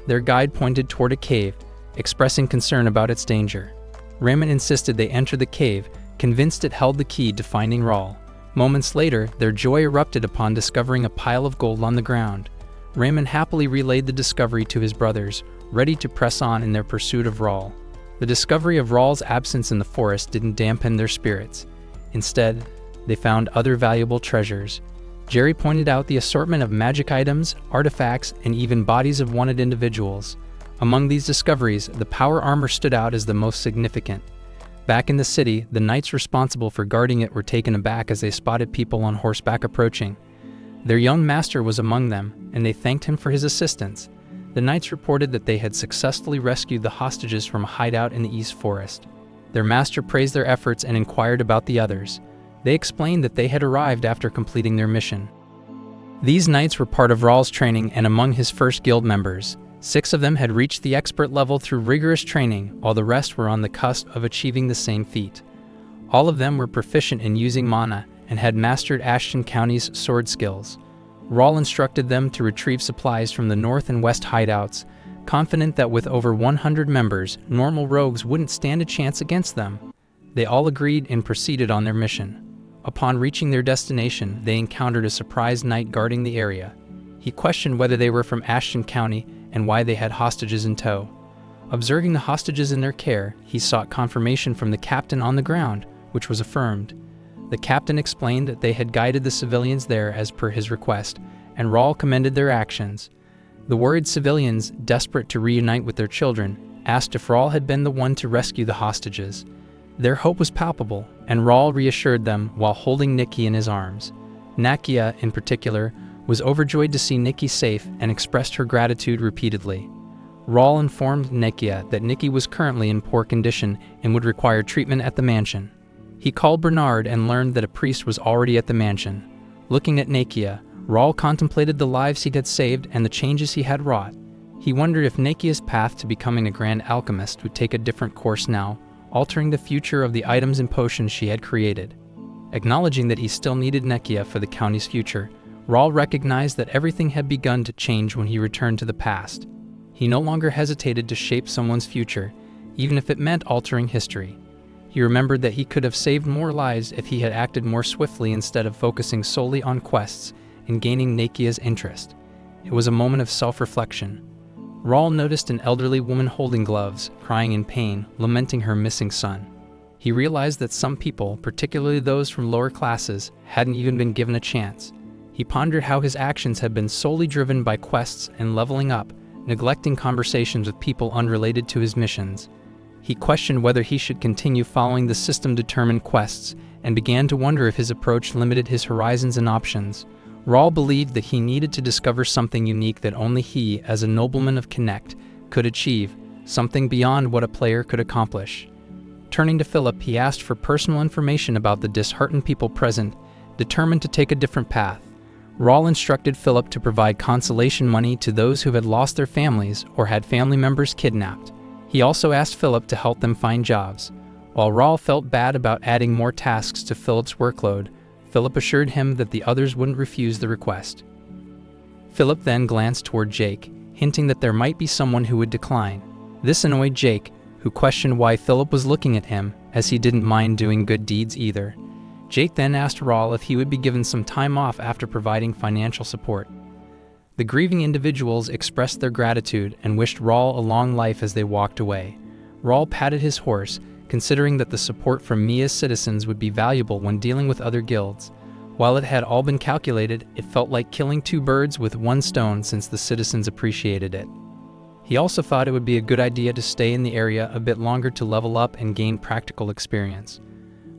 [SPEAKER 1] Their guide pointed toward a cave, expressing concern about its danger. Raymond insisted they enter the cave, convinced it held the key to finding Rawl. Moments later, their joy erupted upon discovering a pile of gold on the ground. Raymond happily relayed the discovery to his brothers, ready to press on in their pursuit of Rawl. The discovery of Rawl's absence in the forest didn't dampen their spirits. Instead, they found other valuable treasures. Jerry pointed out the assortment of magic items, artifacts, and even bodies of wanted individuals. Among these discoveries, the power armor stood out as the most significant. Back in the city, the knights responsible for guarding it were taken aback as they spotted people on horseback approaching. Their young master was among them, and they thanked him for his assistance. The knights reported that they had successfully rescued the hostages from a hideout in the East Forest. Their master praised their efforts and inquired about the others. They explained that they had arrived after completing their mission. These knights were part of Rawl's training and among his first guild members. 6 of them had reached the expert level through rigorous training, while the rest were on the cusp of achieving the same feat. All of them were proficient in using mana and had mastered Ashton County's sword skills. Rawl instructed them to retrieve supplies from the north and west hideouts, confident that with over 100 members, normal rogues wouldn't stand a chance against them. They all agreed and proceeded on their mission. Upon reaching their destination, they encountered a surprised knight guarding the area. He questioned whether they were from Ashton County and why they had hostages in tow. Observing the hostages in their care, he sought confirmation from the captain on the ground, which was affirmed. The captain explained that they had guided the civilians there as per his request, and Rawl commended their actions. The worried civilians, desperate to reunite with their children, asked if Rawl had been the one to rescue the hostages. Their hope was palpable, and Rawl reassured them while holding Nikki in his arms. Nakia, in particular, was overjoyed to see Nikki safe and expressed her gratitude repeatedly. Rawl informed Nakia that Nikki was currently in poor condition and would require treatment at the mansion. He called Bernard and learned that a priest was already at the mansion. Looking at Nakia, Rawl contemplated the lives he had saved and the changes he had wrought. He wondered if Nakia's path to becoming a grand alchemist would take a different course now, altering the future of the items and potions she had created. Acknowledging that he still needed Nakia for the county's future, Rawl recognized that everything had begun to change when he returned to the past. He no longer hesitated to shape someone's future, even if it meant altering history. He remembered that he could have saved more lives if he had acted more swiftly instead of focusing solely on quests and gaining Nakia's interest. It was a moment of self-reflection. Rawl noticed an elderly woman holding gloves, crying in pain, lamenting her missing son. He realized that some people, particularly those from lower classes, hadn't even been given a chance. He pondered how his actions had been solely driven by quests and leveling up, neglecting conversations with people unrelated to his missions. He questioned whether he should continue following the system-determined quests and began to wonder if his approach limited his horizons and options. Rawl believed that he needed to discover something unique that only he, as a nobleman of Connect, could achieve, something beyond what a player could accomplish. Turning to Philip, he asked for personal information about the disheartened people present, determined to take a different path. Rawl instructed Philip to provide consolation money to those who had lost their families or had family members kidnapped. He also asked Philip to help them find jobs. While Rawl felt bad about adding more tasks to Philip's workload, Philip assured him that the others wouldn't refuse the request. Philip then glanced toward Jake, hinting that there might be someone who would decline. This annoyed Jake, who questioned why Philip was looking at him, as he didn't mind doing good deeds either. Jake then asked Rawl if he would be given some time off after providing financial support. The grieving individuals expressed their gratitude and wished Rawl a long life as they walked away. Rawl patted his horse, considering that the support from Mia's citizens would be valuable when dealing with other guilds. While it had all been calculated, it felt like killing 2 birds with 1 stone since the citizens appreciated it. He also thought it would be a good idea to stay in the area a bit longer to level up and gain practical experience.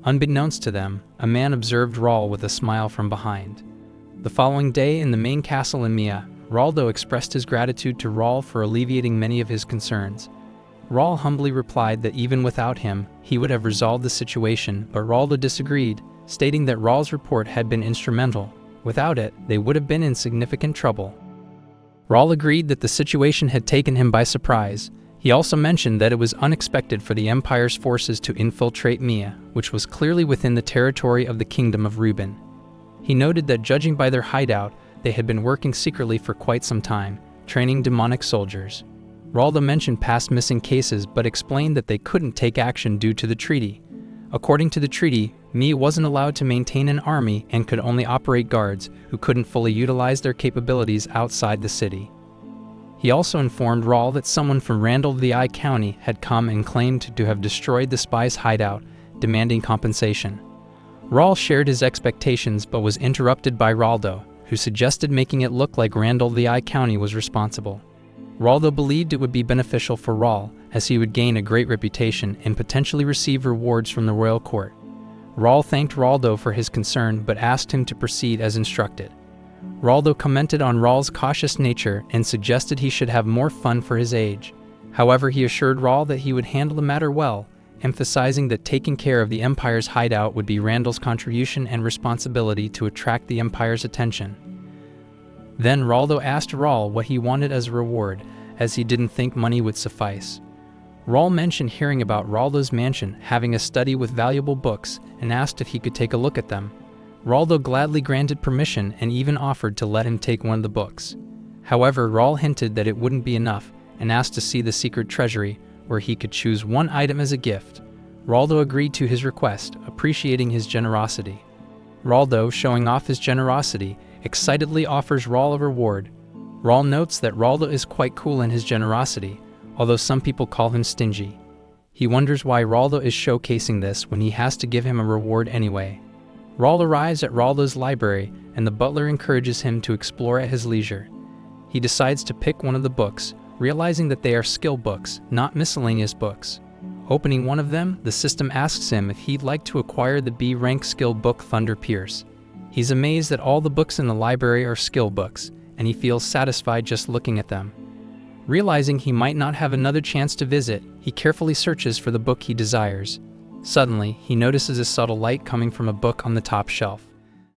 [SPEAKER 1] Unbeknownst to them, a man observed Rawl with a smile from behind. The following day in the main castle in Mia, Raldo expressed his gratitude to Rawl for alleviating many of his concerns. Rawl humbly replied that even without him, he would have resolved the situation, but Raldo disagreed, stating that Rawl's report had been instrumental. Without it, they would have been in significant trouble. Rawl agreed that the situation had taken him by surprise. He also mentioned that it was unexpected for the Empire's forces to infiltrate Mia, which was clearly within the territory of the Kingdom of Reuben. He noted that judging by their hideout, they had been working secretly for quite some time, training demonic soldiers. Raldo mentioned past missing cases but explained that they couldn't take action due to the treaty. According to the treaty, Mia wasn't allowed to maintain an army and could only operate guards who couldn't fully utilize their capabilities outside the city. He also informed Rawl that someone from Randall VI County had come and claimed to have destroyed the spies' hideout, demanding compensation. Raul shared his expectations but was interrupted by Raldo, who suggested making it look like Randall the I County was responsible. Raldo believed it would be beneficial for Raul, as he would gain a great reputation and potentially receive rewards from the royal court. Raul thanked Raldo for his concern but asked him to proceed as instructed. Raldo commented on Raul's cautious nature and suggested he should have more fun for his age. However, he assured Raul that he would handle the matter well, emphasizing that taking care of the Empire's hideout would be Randall's contribution and responsibility to attract the Empire's attention. Then Raldo asked Raul what he wanted as a reward, as he didn't think money would suffice. Raul mentioned hearing about Raldo's mansion having a study with valuable books and asked if he could take a look at them. Raldo gladly granted permission and even offered to let him take one of the books. However, Raul hinted that it wouldn't be enough and asked to see the secret treasury, where he could choose one item as a gift. Raldo agreed to his request, appreciating his generosity. Raldo, showing off his generosity, excitedly offers Raul a reward. Raul notes that Raldo is quite cool in his generosity, although some people call him stingy. He wonders why Raldo is showcasing this when he has to give him a reward anyway. Raul arrives at Raldo's library, and the butler encourages him to explore at his leisure. He decides to pick one of the books, realizing that they are skill books, not miscellaneous books. Opening one of them, the system asks him if he'd like to acquire the B-rank skill book Thunder Pierce. He's amazed that all the books in the library are skill books, and he feels satisfied just looking at them. Realizing he might not have another chance to visit, he carefully searches for the book he desires. Suddenly, he notices a subtle light coming from a book on the top shelf.